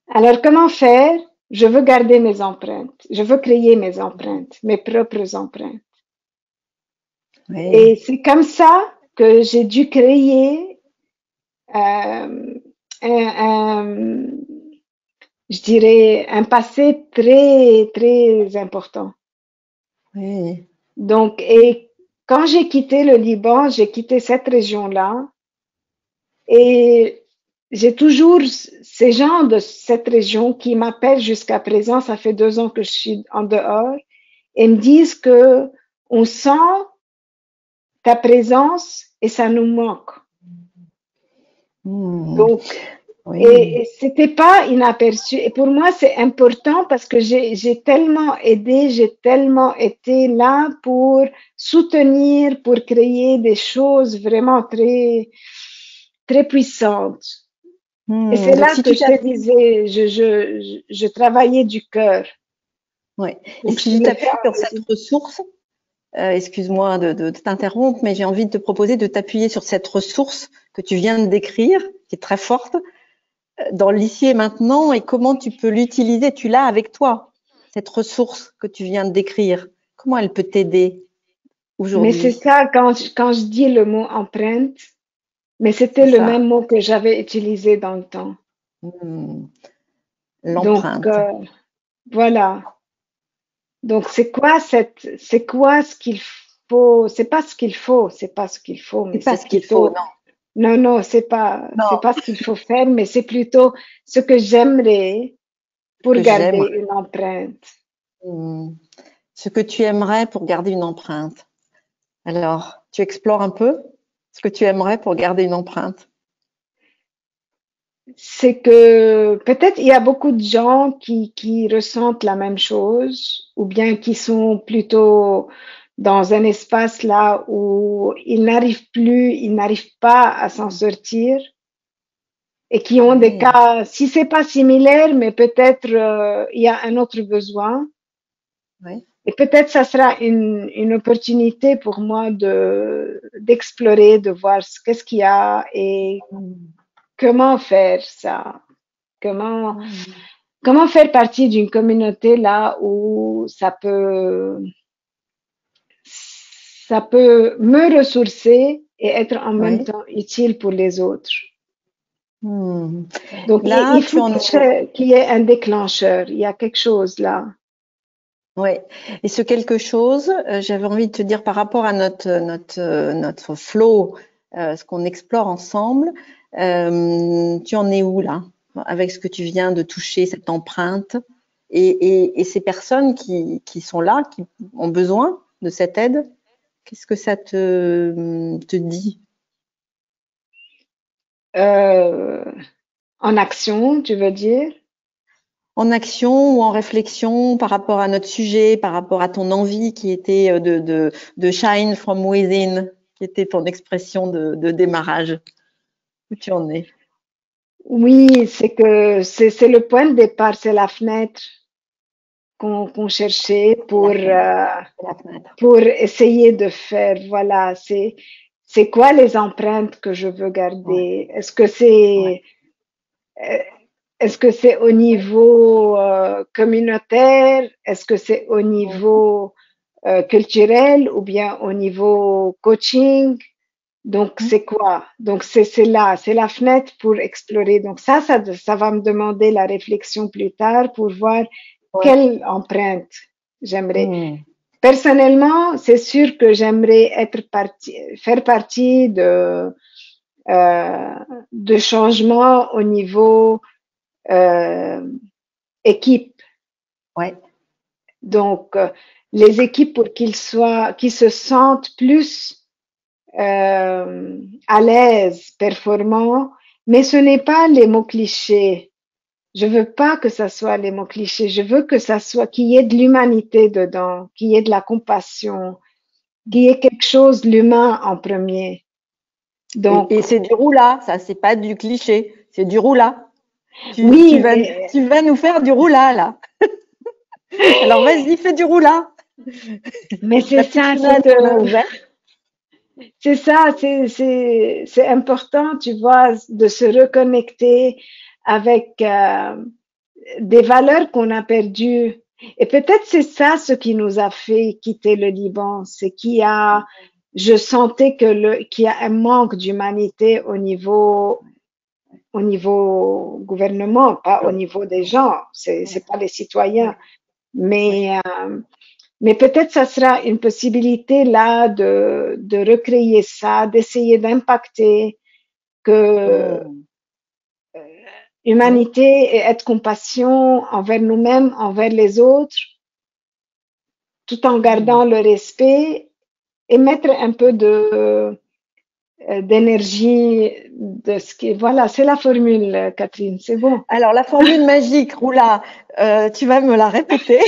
S3: Alors, comment faire? Je veux garder mes empreintes. Je veux créer mes empreintes, mes propres empreintes.
S2: Oui.
S3: Et c'est comme ça que j'ai dû créer un, je dirais, un passé très, très important.
S2: Oui.
S3: Donc, et quand j'ai quitté le Liban, j'ai quitté cette région-là et j'ai toujours ces gens de cette région qui m'appellent jusqu'à présent, ça fait 2 ans que je suis en dehors, et me disent que on sent ta présence et ça nous manque. Donc,
S2: oui.
S3: et c'était pas inaperçu. Et pour moi, c'est important parce que j'ai tellement aidé, j'ai tellement été là pour soutenir, pour créer des choses vraiment très, très puissantes. Et c'est
S2: Donc,
S3: là
S2: si
S3: que
S2: tu
S3: je te disais, je travaillais du cœur.
S2: ouais. Et
S3: Donc, je
S2: si
S3: te
S2: tu
S3: le fais
S2: t'appuies
S3: en
S2: sur cette
S3: résumé.
S2: ressource, excuse-moi de t'interrompre, mais j'ai envie de te proposer de t'appuyer sur cette ressource que tu viens de décrire, qui est très forte, dans l'ici et maintenant, et comment tu peux l'utiliser. Tu l'as avec toi, cette ressource que tu viens de décrire. Comment elle peut t'aider
S3: Mais c'est
S2: aujourd'hui?
S3: ça, quand je dis le mot empreinte, mais c'était
S2: C'est
S3: le
S2: ça,
S3: même mot que j'avais utilisé dans le temps. Donc,
S2: l'empreinte.
S3: voilà. Donc, c'est quoi ce qu'il faut? C'est pas ce qu'il faut, c'est pas ce qu'il faut, mais
S2: C'est pas
S3: c'est
S2: ce qu'il faut,
S3: plutôt, non, non, c'est
S2: non,
S3: pas ce qu'il faut faire, mais c'est plutôt ce que j'aimerais pour
S2: que
S3: garder
S2: j'aime.
S3: une empreinte.
S2: Ce que tu aimerais pour garder une empreinte. Alors, tu explores un peu ce que tu aimerais pour garder une empreinte.
S3: C'est que peut-être il y a beaucoup de gens qui ressentent la même chose, ou bien qui sont plutôt dans un espace là où ils n'arrivent pas à s'en sortir et qui ont des
S2: Oui,
S3: cas, si c'est pas similaire, mais peut-être il y a un autre besoin.
S2: oui.
S3: Et peut-être ça sera une opportunité pour moi d'explorer, de voir qu'est-ce qu'il y a et comment faire ça. Comment, comment faire partie d'une communauté là où ça peut me ressourcer et être en même
S2: Oui.
S3: temps utile pour les autres. Donc,
S2: Là,
S3: il
S2: tu
S3: faut
S2: en es.
S3: qu'il y ait un déclencheur. Il y a quelque chose là.
S2: Oui. Et ce quelque chose, j'avais envie de te dire par rapport à notre flow, ce qu'on explore ensemble, tu en es où là, avec ce que tu viens de toucher, cette empreinte, et ces personnes qui sont là, qui ont besoin de cette aide, qu'est-ce que ça te dit?
S3: Euh, En action, tu veux dire?
S2: En action ou en réflexion par rapport à notre sujet, par rapport à ton envie qui était de shine from within, qui était ton expression de démarrage. Où tu en es?
S3: Oui, c'est que c'est le point de départ, c'est la fenêtre qu'on cherchait
S2: La fenêtre.
S3: pour essayer de faire, voilà, c'est quoi les empreintes que je veux
S2: Ouais,
S3: garder?
S2: ouais.
S3: Euh, est-ce que c'est au niveau communautaire? Est-ce que c'est au niveau culturel ou bien au niveau coaching? Donc,
S2: Mhm.
S3: c'est quoi? Donc, c'est là, c'est la fenêtre pour explorer. Donc, ça va me demander la réflexion plus tard pour voir
S2: Ouais.
S3: quelle empreinte j'aimerais.
S2: Hmm.
S3: Personnellement, c'est sûr que j'aimerais faire partie euh, de changements au niveau euh, équipe.
S2: Ouais.
S3: Donc, les équipes pour qu'ils se sentent plus à l'aise, performants, mais ce n'est pas les mots clichés. Je veux pas que ça soit les mots clichés. Je veux que ça soit, qu'il y ait de l'humanité dedans, qu'il y ait de la compassion, qu'il y ait quelque chose, l'humain en premier. Donc,
S2: Et c'est du roula, ça, c'est pas du cliché, c'est du roula.
S3: oui, mais,
S2: Tu vas nous faire du roula, là. Alors, vas-y, fais du roula.
S3: mais c'est
S2: La petite
S3: ça,
S2: fenêtre qu'on a ouverte.
S3: c'est ça, c'est important, tu vois, de se reconnecter avec des valeurs qu'on a perdues. Et peut-être c'est ça ce qui nous a fait quitter le Liban, c'est je sentais qu'il y a un manque d'humanité au niveau gouvernement, pas au niveau des gens, c'est pas les citoyens,
S2: Ouais, ouais.
S3: mais mais peut-être ça sera une possibilité là de recréer ça, d'essayer d'impacter que
S2: Hmm. Oui.
S3: humanité et être compassion envers nous-mêmes, envers les autres, tout en
S2: Hmm.
S3: gardant le respect et mettre un peu d'énergie de ce qui voilà, c'est la formule, Catherine, c'est bon.
S2: Alors, la formule magique, roula, tu vas me la répéter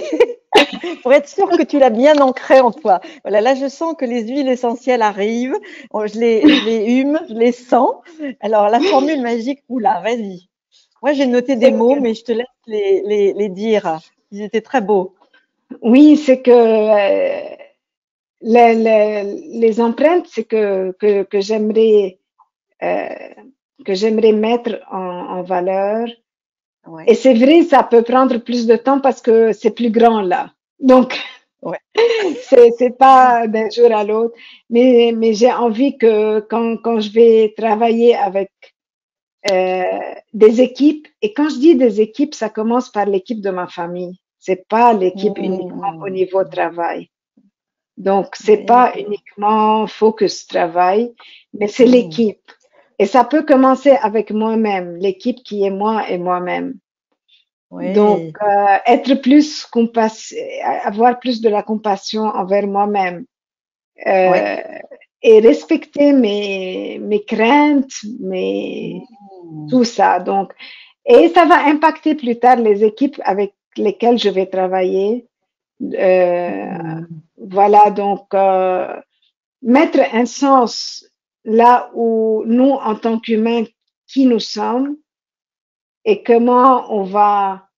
S2: pour être sûr que tu l'as bien ancrée en toi. Voilà, là, je sens que les huiles essentielles arrivent. Oh, je les hume, je les sens. Alors, la formule magique, roula, vas-y. Moi, j'ai noté des
S3: C'est
S2: mots,
S3: que,
S2: mais je te laisse les dire. Ils étaient très beaux.
S3: oui, c'est que les empreintes, c'est euh, que j'aimerais mettre en valeur. Et
S2: Ouais,
S3: c'est vrai, ça peut prendre plus de temps parce que c'est plus grand là. Donc,
S2: ouais,
S3: c'est pas d'un jour à l'autre. Mais j'ai envie que quand je vais travailler avec euh, des équipes, et quand je dis des équipes, ça commence par l'équipe de ma famille. C'est pas l'équipe uniquement au
S2: mmh,
S3: niveau travail. Donc, c'est
S2: ouais,
S3: pas uniquement focus travail, mais c'est
S2: mmh,
S3: l'équipe. Et ça peut commencer avec moi-même, l'équipe qui est moi et moi-même. Donc,
S2: ouais,
S3: être plus avoir plus de la compassion envers moi-même
S2: ouais,
S3: euh, et respecter mes craintes,
S2: mmh,
S3: tout ça. Donc, et ça va impacter plus tard les équipes avec lesquelles je vais travailler. Euh,
S2: mmh,
S3: voilà, donc mettre un sens là où nous, en tant qu'humains, qui nous sommes et comment on va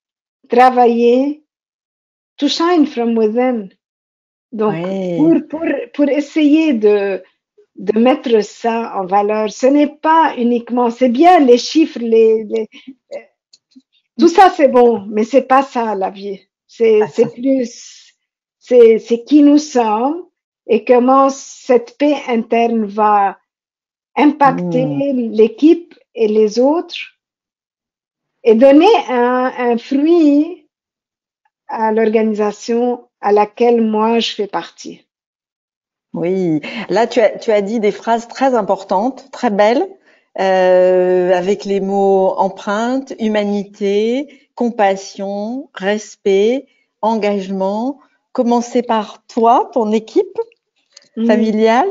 S3: travailler to shine from within. Donc,
S2: ouais.
S3: pour essayer de mettre ça en valeur, ce n'est pas uniquement, c'est bien les chiffres, tout ça c'est bon, mais c'est pas ça la vie.
S2: Ah,
S3: C'est
S2: ça.
S3: plus, c'est qui nous sommes et comment cette paix interne va impacter
S2: Mmh.
S3: l'équipe et les autres et donner un fruit à l'organisation à laquelle moi je fais partie.
S2: Oui, là tu as dit des phrases très importantes, très belles, avec les mots empreinte, humanité, compassion, respect, engagement. Commencer par toi, ton équipe
S3: Mm.
S2: familiale.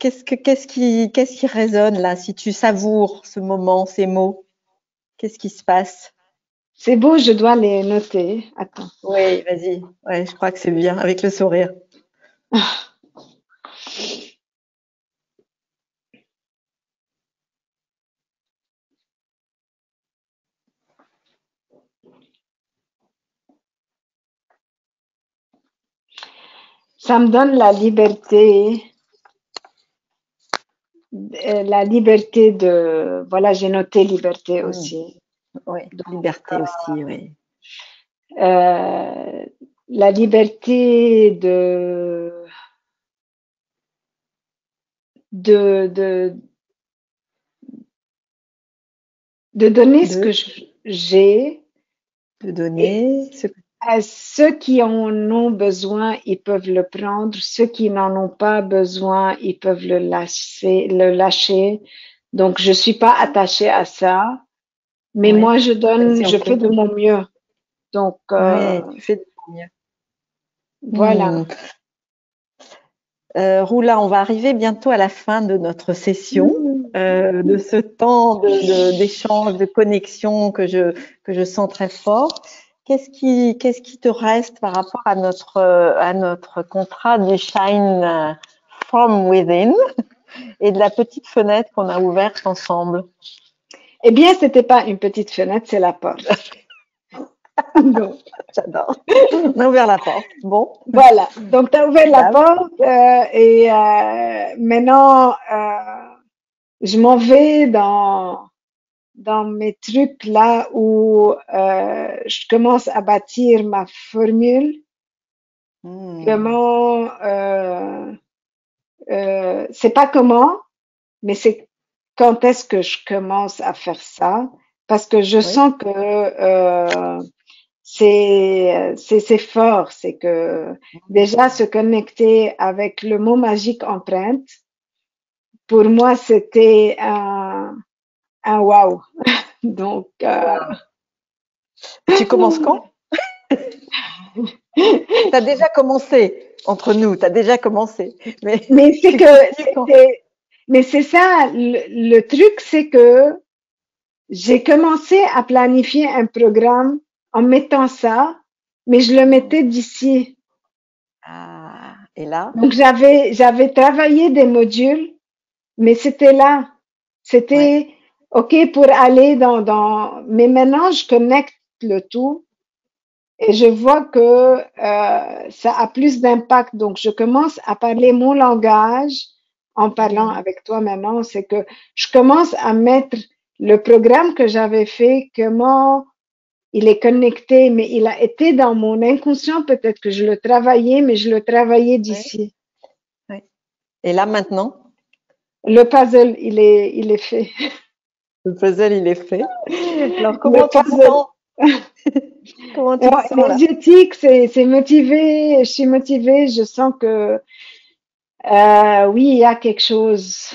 S2: Qu'est-ce qui résonne là, si tu savoures ce moment, ces mots? Qu'est-ce qui se passe?
S3: C'est beau, je dois les noter. Attends.
S2: Oui, vas-y. Ouais, je crois que c'est bien avec le sourire.
S3: Ça me donne la liberté voilà, j'ai noté liberté aussi.
S2: Oui, liberté aussi, oui.
S3: La liberté de donner ce que j'ai.
S2: De donner ce que
S3: À ceux qui en ont besoin, ils peuvent le prendre. Ceux qui n'en ont pas besoin, ils peuvent le lâcher. Donc, je suis pas attachée à ça. Mais
S2: Oui.
S3: moi, je
S2: Comme si on
S3: fais de
S2: pouvait-
S3: mon mieux. Donc,
S2: Oui, tu fais de ton mieux.
S3: voilà.
S2: Roula, on va arriver bientôt à la fin de notre session, de ce temps d'échange, de connexion que je sens très fort. Qu'est-ce qui te reste par rapport à notre contrat du Shine from Within et de la petite fenêtre qu'on a ouverte ensemble?
S3: Eh bien, c'était pas une petite fenêtre, c'est la porte.
S2: Donc, j'adore. On a ouvert la porte. Bon.
S3: Voilà. Donc, tu as ouvert la
S2: Là.
S3: porte et maintenant, je m'en vais dans mes trucs là où je commence à bâtir ma formule. Comment, c'est pas comment, mais c'est quand est-ce que je commence à faire ça, parce que je sens que c'est fort, c'est que déjà se connecter avec le mot magique empreinte, pour moi c'était un wow. Donc
S2: tu commences quand? T'as déjà commencé entre nous, t'as déjà commencé. Mais
S3: c'est mais c'est ça, le truc, c'est que j'ai commencé à planifier un programme en mettant ça, mais je le mettais d'ici.
S2: Ah, et là?
S3: Donc j'avais travaillé des modules, mais c'était là. C'était OK pour aller mais maintenant je connecte le tout et je vois que ça a plus d'impact. Donc je commence à parler mon langage en parlant avec toi maintenant. C'est que je commence à mettre le programme que j'avais fait, comment il est connecté, mais il a été dans mon inconscient. Peut-être que je le travaillais, mais je le travaillais d'ici.
S2: Oui. Et là maintenant?
S3: Le puzzle, il est fait.
S2: Le puzzle, il est fait. Alors, comment tu te sens? Comment tu te sens là?
S3: Énergétique, c'est motivé. Je suis motivée. Je sens que oui, il y a quelque chose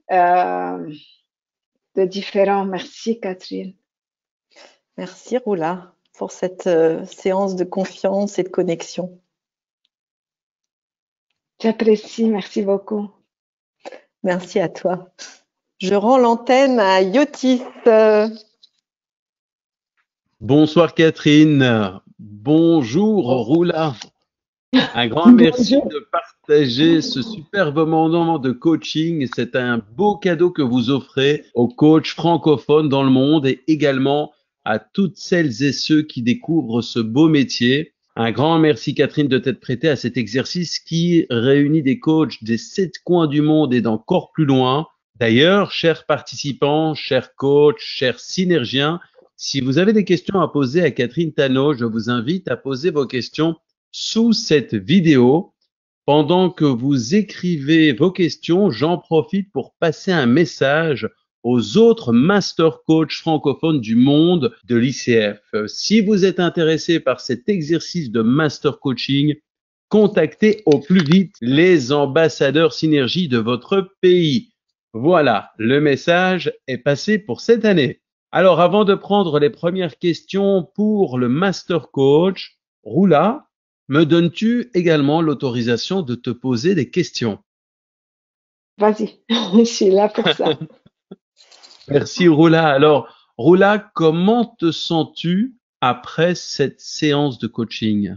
S3: de différent. Merci, Catherine.
S2: Merci, Roula, pour cette séance de confiance et de connexion.
S3: J'apprécie. Merci beaucoup.
S2: Merci à toi. Je rends l'antenne à Yotis.
S1: Bonsoir Catherine. Bonjour Roula. Un grand merci de partager ce superbe moment de coaching. C'est un beau cadeau que vous offrez aux coachs francophones dans le monde et également à toutes celles et ceux qui découvrent ce beau métier. Un grand merci Catherine de t'être prêtée à cet exercice qui réunit des coachs des 7 coins du monde et d'encore plus loin. D'ailleurs, chers participants, chers coachs, chers synergiens, si vous avez des questions à poser à Catherine Tano, je vous invite à poser vos questions sous cette vidéo. Pendant que vous écrivez vos questions, j'en profite pour passer un message aux autres master coachs francophones du monde de l'ICF. Si vous êtes intéressé par cet exercice de master coaching, contactez au plus vite les ambassadeurs synergie de votre pays. Voilà, le message est passé pour cette année. Alors, avant de prendre les premières questions pour le master coach, Roula, me donnes-tu également l'autorisation de te poser des questions?
S3: Vas-y, je suis là pour ça.
S1: Merci Roula. Alors, Roula, comment te sens-tu après cette séance de coaching?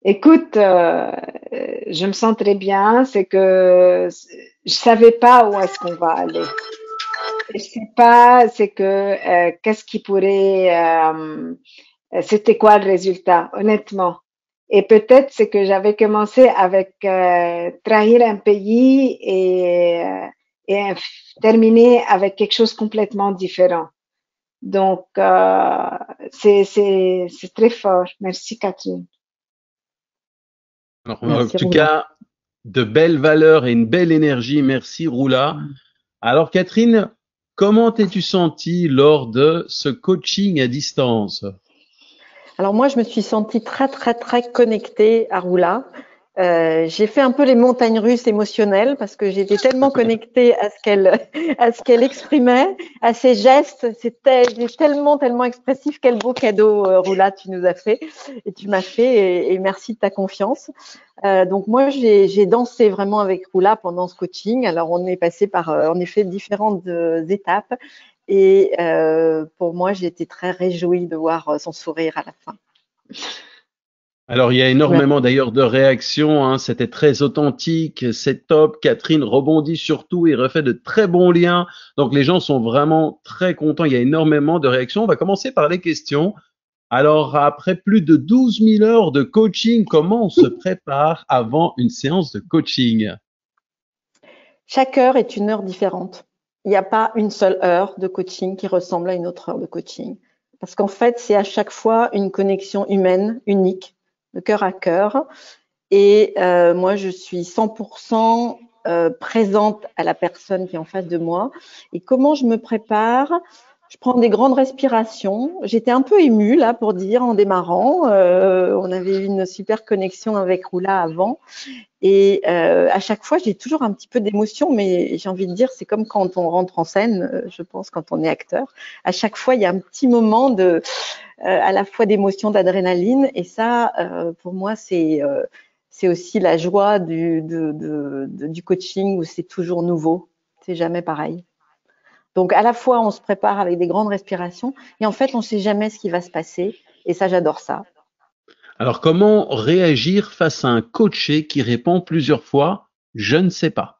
S3: Écoute, je me sens très bien. C'est que je savais pas où est-ce qu'on va aller. Je sais pas, c'est que qu'est-ce qui pourrait, c'était quoi le résultat, honnêtement. Et peut-être c'est que j'avais commencé avec trahir un pays et terminer avec quelque chose complètement différent. Donc, c'est très fort. Merci, Catherine.
S1: Alors, en
S2: Merci,
S1: tout
S2: Roula.
S1: cas, de belles valeurs et une belle énergie. Merci, Roula. Alors, Catherine, comment t'es-tu sentie lors de ce coaching à distance?
S2: Alors moi, je me suis sentie très, très, très connectée à Roula. J'ai fait un peu les montagnes russes émotionnelles parce que j'étais tellement connectée à à ce qu'elle exprimait, à ses gestes. C'était tellement, tellement expressif. Quel beau cadeau, Roula, tu nous as fait et tu m'as fait. Et merci de ta confiance. Donc moi, j'ai dansé vraiment avec Roula pendant ce coaching. Alors on est passé par, en effet, différentes étapes. Et pour moi, j'ai été très réjouie de voir son sourire à la fin.
S1: Alors, il y a énormément d'ailleurs de réactions, hein. C'était très authentique, c'est top. Catherine rebondit surtout et refait de très bons liens. Donc, les gens sont vraiment très contents. Il y a énormément de réactions. On va commencer par les questions. Alors, après plus de 12 000 heures de coaching, comment on se prépare avant une séance de coaching?
S2: Chaque heure est une heure différente. Il n'y a pas une seule heure de coaching qui ressemble à une autre heure de coaching. Parce qu'en fait, c'est à chaque fois une connexion humaine unique, de cœur à cœur. Et moi, je suis 100% présente à la personne qui est en face de moi. Et comment je me prépare? Je prends des grandes respirations. J'étais un peu émue là pour dire en démarrant. On avait eu une super connexion avec Roula avant. Et à chaque fois, j'ai toujours un petit peu d'émotion, mais j'ai envie de dire, c'est comme quand on rentre en scène, je pense, quand on est acteur. À chaque fois, il y a un petit moment de, à la fois d'émotion, d'adrénaline, et ça, pour moi, c'est aussi la joie du coaching où c'est toujours nouveau, c'est jamais pareil. Donc, à la fois, on se prépare avec des grandes respirations, et en fait, on ne sait jamais ce qui va se passer, et ça, j'adore ça.
S1: Alors, comment réagir face à un coaché qui répond plusieurs fois, je ne sais pas?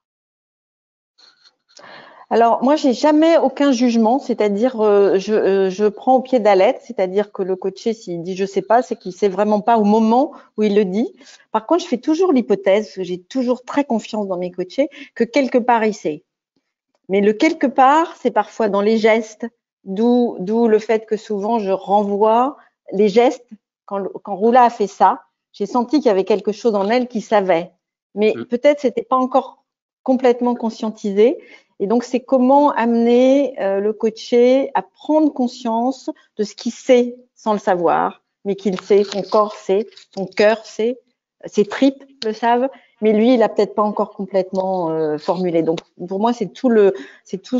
S2: Alors moi, j'ai jamais aucun jugement, c'est-à-dire je prends au pied de la lettre, c'est-à-dire que le coaché s'il dit je sais pas, c'est qu'il sait vraiment pas au moment où il le dit. Par contre, je fais toujours l'hypothèse, parce que j'ai toujours très confiance dans mes coachés, que quelque part il sait. Mais le quelque part, c'est parfois dans les gestes, d'où le fait que souvent je renvoie les gestes. Quand Roula a fait ça, j'ai senti qu'il y avait quelque chose en elle qui savait, mais peut-être c'était pas encore complètement conscientisé. Et donc c'est comment amener le coaché à prendre conscience de ce qu'il sait sans le savoir, mais qu'il sait, son corps sait, son cœur sait, ses tripes le savent, mais lui, il a peut-être pas encore complètement formulé. Donc, pour moi, c'est tout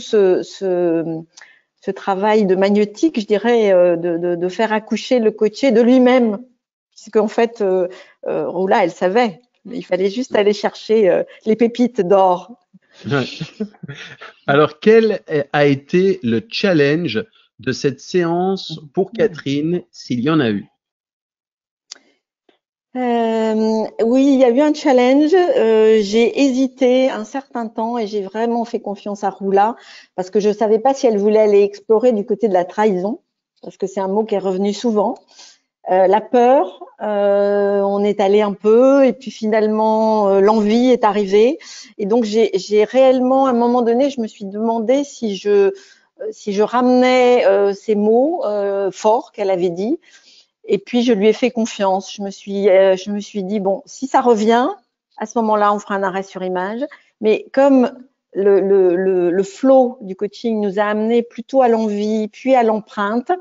S2: ce travail de magnétique, je dirais, de faire accoucher le coaché de lui-même, puisqu'en fait, Roula, elle savait. Il fallait juste aller chercher les pépites d'or.
S1: Ouais. Alors, quel a été le challenge de cette séance pour Catherine, s'il y en a eu?
S2: Oui, il y a eu un challenge. J'ai hésité un certain temps et j'ai vraiment fait confiance à Roula parce que je savais pas si elle voulait aller explorer du côté de la trahison, parce que c'est un mot qui est revenu souvent. La peur, on est allé un peu et puis finalement l'envie est arrivée et donc j'ai réellement à un moment donné je me suis demandé si je ramenais ces mots forts qu'elle avait dit et puis je lui ai fait confiance. Je me suis dit bon si ça revient à ce moment-là on fera un arrêt sur image mais comme le flow du coaching nous a amené plutôt à l'envie puis à l'empreinte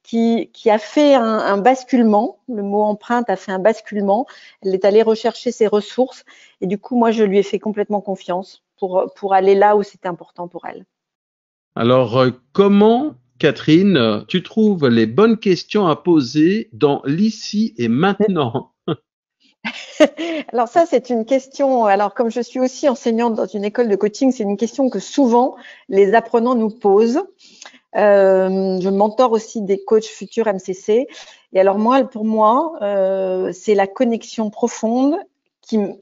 S2: qui a fait un basculement. Le mot empreinte a fait un basculement. Elle est allée rechercher ses ressources et du coup, moi, je lui ai fait complètement confiance pour aller là où c'était important pour elle.
S1: Alors, comment, Catherine, tu trouves les bonnes questions à poser dans l'ici et maintenant?
S2: Alors ça, c'est une question. Alors comme je suis aussi enseignante dans une école de coaching, c'est une question que souvent les apprenants nous posent. Je mentor aussi des coachs futurs MCC. Et alors moi, pour moi, c'est la connexion profonde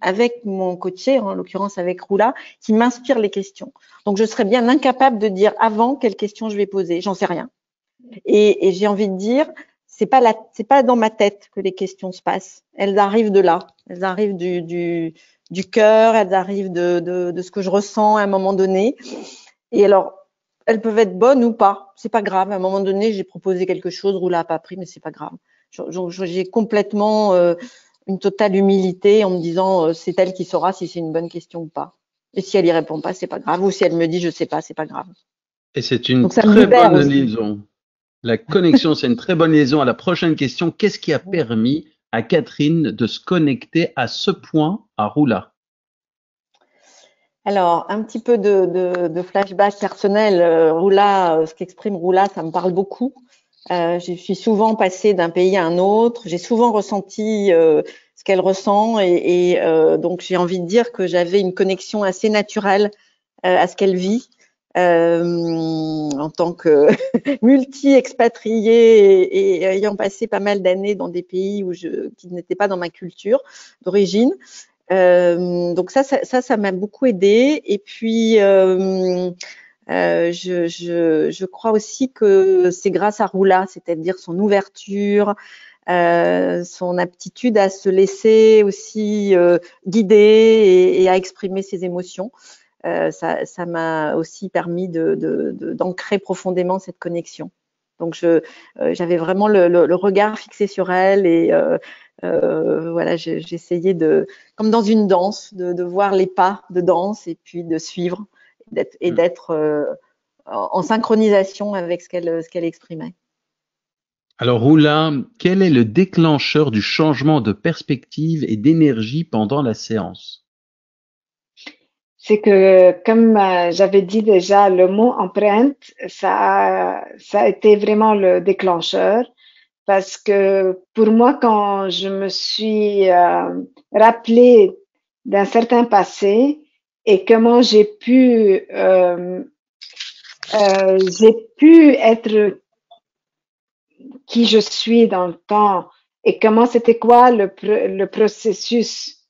S2: avec mon coaché, en l'occurrence avec Roula, qui m'inspire les questions. Donc je serais bien incapable de dire avant quelle question je vais poser. J'en sais rien. Et j'ai envie de dire, c'est pas dans ma tête que les questions se passent. Elles arrivent de là. Elles arrivent du cœur. Elles arrivent de ce que je ressens à un moment donné. Et alors, elles peuvent être bonnes ou pas. C'est pas grave. À un moment donné, j'ai proposé quelque chose, Roula a pas pris, mais c'est pas grave. J'ai complètement une totale humilité en me disant c'est elle qui saura si c'est une bonne question ou pas. Et si elle y répond pas, c'est pas grave. Ou si elle me dit je sais pas, c'est pas grave.
S1: Et c'est une
S2: Donc ça me
S1: très
S2: libère
S1: bonne
S2: aussi.
S1: liaison. La connexion, c'est une très bonne liaison à la prochaine question. Qu'est-ce qui a permis à Catherine de se connecter à ce point à Roula?
S2: Alors, un petit peu de flashback personnel. Roula, ce qu'exprime Roula, ça me parle beaucoup. Je suis souvent passée d'un pays à un autre. J'ai souvent ressenti ce qu'elle ressent et donc j'ai envie de dire que j'avais une connexion assez naturelle à ce qu'elle vit en tant que multi-expatriée et ayant passé pas mal d'années dans des pays qui n'étaient pas dans ma culture d'origine. Donc ça m'a beaucoup aidée. Et puis je crois aussi que c'est grâce à Roula, c'est-à-dire son ouverture, son aptitude à se laisser aussi guider et à exprimer ses émotions. Ça m'a aussi permis d'ancrer profondément cette connexion. Donc j'avais vraiment le regard fixé sur elle et voilà, j'essayais comme dans une danse, de voir les pas de danse et puis de suivre et d'être en synchronisation avec ce qu'elle exprimait.
S1: Alors Roula, quel est le déclencheur du changement de perspective et d'énergie pendant la séance?
S3: C'est que, comme j'avais dit déjà, le mot empreinte, ça a été vraiment le déclencheur. Parce que pour moi, quand je me suis rappelée d'un certain passé et comment j'ai pu être qui je suis dans le temps et comment c'était quoi le processus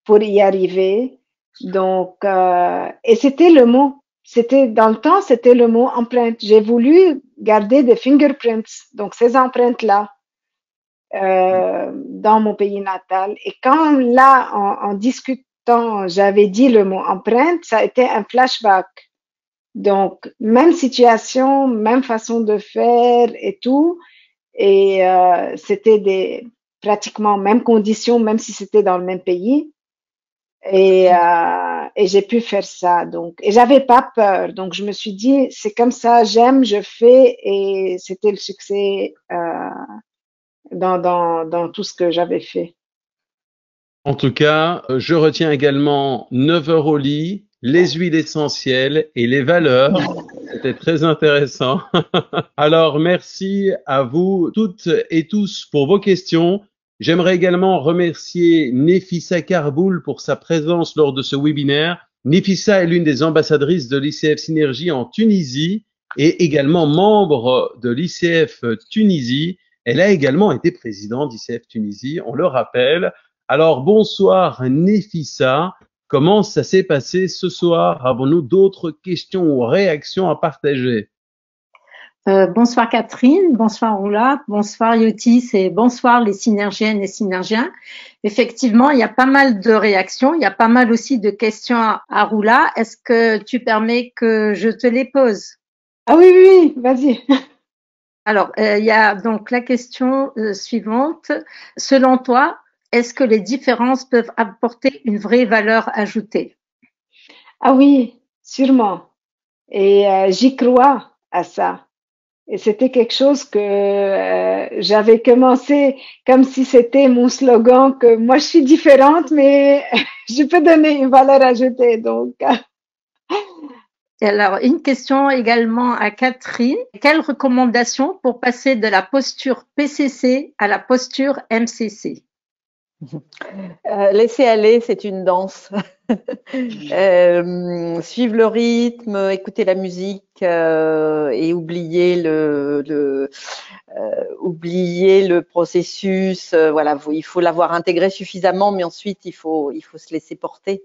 S3: pour y arriver. Donc, et c'était le mot. C'était dans le temps, c'était le mot empreinte. J'ai voulu garder des fingerprints, donc ces empreintes-là, dans mon pays natal. Et quand là, en discutant, j'avais dit le mot empreinte, ça a été un flashback. Donc, même situation, même façon de faire et tout. Et c'était pratiquement mêmes conditions, même si c'était dans le même pays. Et j'ai pu faire ça. Donc, et j'avais pas peur. Donc, je me suis dit, c'est comme ça, j'aime, je fais. Et c'était le succès dans tout ce que j'avais fait.
S1: En tout cas, je retiens également 9 heures au lit, les huiles essentielles et les valeurs. C'était très intéressant. Alors, merci à vous toutes et tous pour vos questions. J'aimerais également remercier Nefissa Karboul pour sa présence lors de ce webinaire. Nefissa est l'une des ambassadrices de l'ICF Synergie en Tunisie et également membre de l'ICF Tunisie. Elle a également été présidente d'ICF Tunisie, on le rappelle. Alors, bonsoir Nefissa. Comment ça s'est passé ce soir? Avons-nous d'autres questions ou réactions à partager?
S4: Bonsoir Catherine, bonsoir Roula, bonsoir Yotis et bonsoir les synergiennes et synergiens. Effectivement, il y a pas mal de réactions, il y a pas mal aussi de questions à Roula. Est-ce que tu permets que je te les pose?
S3: Ah oui, oui, oui, vas-y.
S4: Alors, il y a donc la question suivante. Selon toi, est-ce que les différences peuvent apporter une vraie valeur ajoutée?
S3: Ah oui, sûrement. Et j'y crois à ça. Et c'était quelque chose que j'avais commencé comme si c'était mon slogan que moi je suis différente, mais je peux donner une valeur ajoutée. Donc,
S4: Et alors, une question également à Catherine. Quelles recommandations pour passer de la posture PCC à la posture MCC?
S2: Laisser aller, c'est une danse. Suivre le rythme, écouter la musique et oublier oublier le processus. Voilà, il faut l'avoir intégré suffisamment, mais ensuite il faut se laisser porter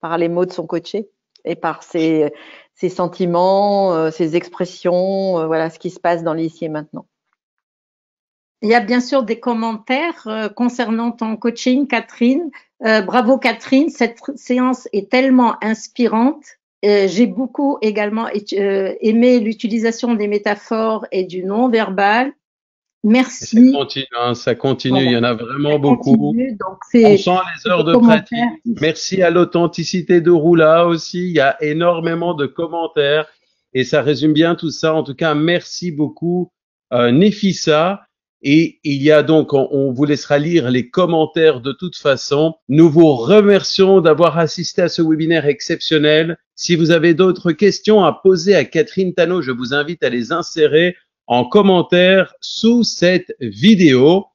S2: par les mots de son coaché et par ses sentiments, ses expressions, voilà ce qui se passe dans l'ici et maintenant.
S4: Il y a bien sûr des commentaires concernant ton coaching, Catherine. Bravo Catherine, cette séance est tellement inspirante. J'ai beaucoup également aimé l'utilisation des métaphores et du non-verbal. Merci.
S1: Ça continue, voilà. Il y en a vraiment beaucoup.
S4: Donc
S1: on sent les heures de pratique. Merci à l'authenticité de Roula aussi. Il y a énormément de commentaires et ça résume bien tout ça. En tout cas, merci beaucoup, Nefissa. Et il y a donc, on vous laissera lire les commentaires de toute façon. Nous vous remercions d'avoir assisté à ce webinaire exceptionnel. Si vous avez d'autres questions à poser à Catherine Tano, je vous invite à les insérer en commentaire sous cette vidéo.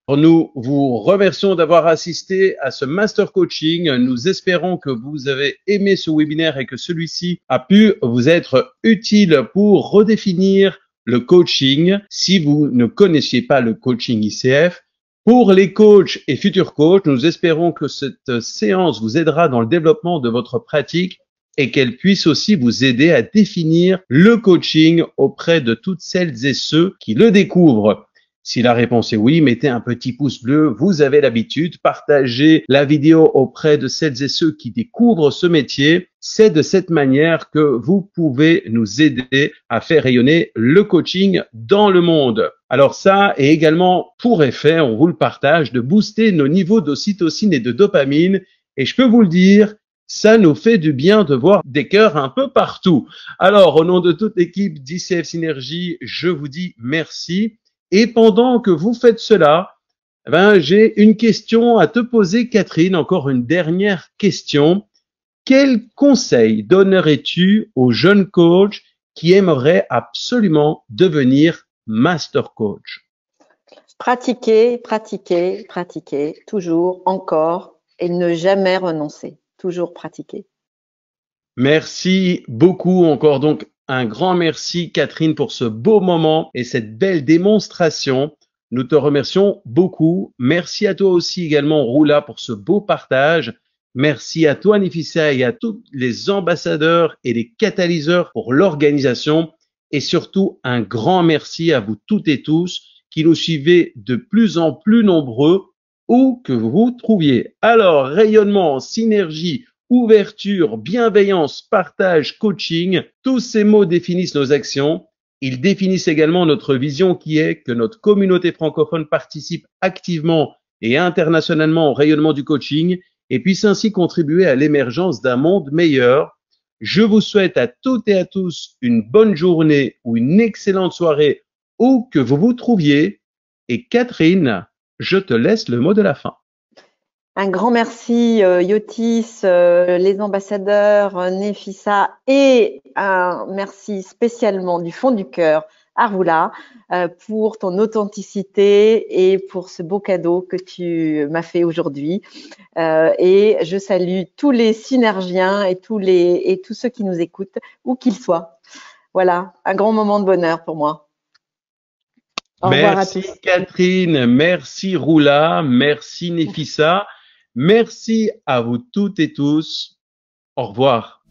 S1: Nous vous remercions d'avoir assisté à ce Master Coaching. Nous espérons que vous avez aimé ce webinaire et que celui-ci a pu vous être utile pour redéfinir le coaching, si vous ne connaissiez pas le coaching ICF. Pour les coachs et futurs coachs, nous espérons que cette séance vous aidera dans le développement de votre pratique et qu'elle puisse aussi vous aider à définir le coaching auprès de toutes celles et ceux qui le découvrent. Si la réponse est oui, mettez un petit pouce bleu, vous avez l'habitude, partagez la vidéo auprès de celles et ceux qui découvrent ce métier. C'est de cette manière que vous pouvez nous aider à faire rayonner le coaching dans le monde. Alors ça est également pour effet, on vous le partage, de booster nos niveaux d'ocytocine et de dopamine. Et je peux vous le dire, ça nous fait du bien de voir des cœurs un peu partout. Alors, au nom de toute l'équipe d'ICF Synergie, je vous dis merci. Et pendant que vous faites cela, j'ai une question à te poser, Catherine, encore une dernière question. Quel conseil donnerais-tu aux jeunes coachs qui aimeraient absolument devenir master coach?
S2: Pratiquer, pratiquer, pratiquer, toujours, encore, et ne jamais renoncer. Toujours pratiquer.
S1: Merci beaucoup encore donc. Un grand merci, Catherine, pour ce beau moment et cette belle démonstration. Nous te remercions beaucoup. Merci à toi aussi également, Roula, pour ce beau partage. Merci à toi, Nefissa, et à tous les ambassadeurs et les catalyseurs pour l'organisation. Et surtout, un grand merci à vous toutes et tous qui nous suivez de plus en plus nombreux, où que vous vous trouviez. Alors, rayonnement, synergie, ouverture, bienveillance, partage, coaching, tous ces mots définissent nos actions. Ils définissent également notre vision qui est que notre communauté francophone participe activement et internationalement au rayonnement du coaching et puisse ainsi contribuer à l'émergence d'un monde meilleur. Je vous souhaite à toutes et à tous une bonne journée ou une excellente soirée où que vous vous trouviez. Et Catherine, je te laisse le mot de la fin.
S2: Un grand merci, Yotis, les ambassadeurs, Nefissa, et un merci spécialement du fond du cœur à Roula pour ton authenticité et pour ce beau cadeau que tu m'as fait aujourd'hui. Et je salue tous les synergiens et tous ceux qui nous écoutent, où qu'ils soient. Voilà, un grand moment de bonheur pour moi.
S1: Au revoir à tous. Merci Catherine, merci Roula, merci Nefissa. Merci à vous toutes et tous. Au revoir.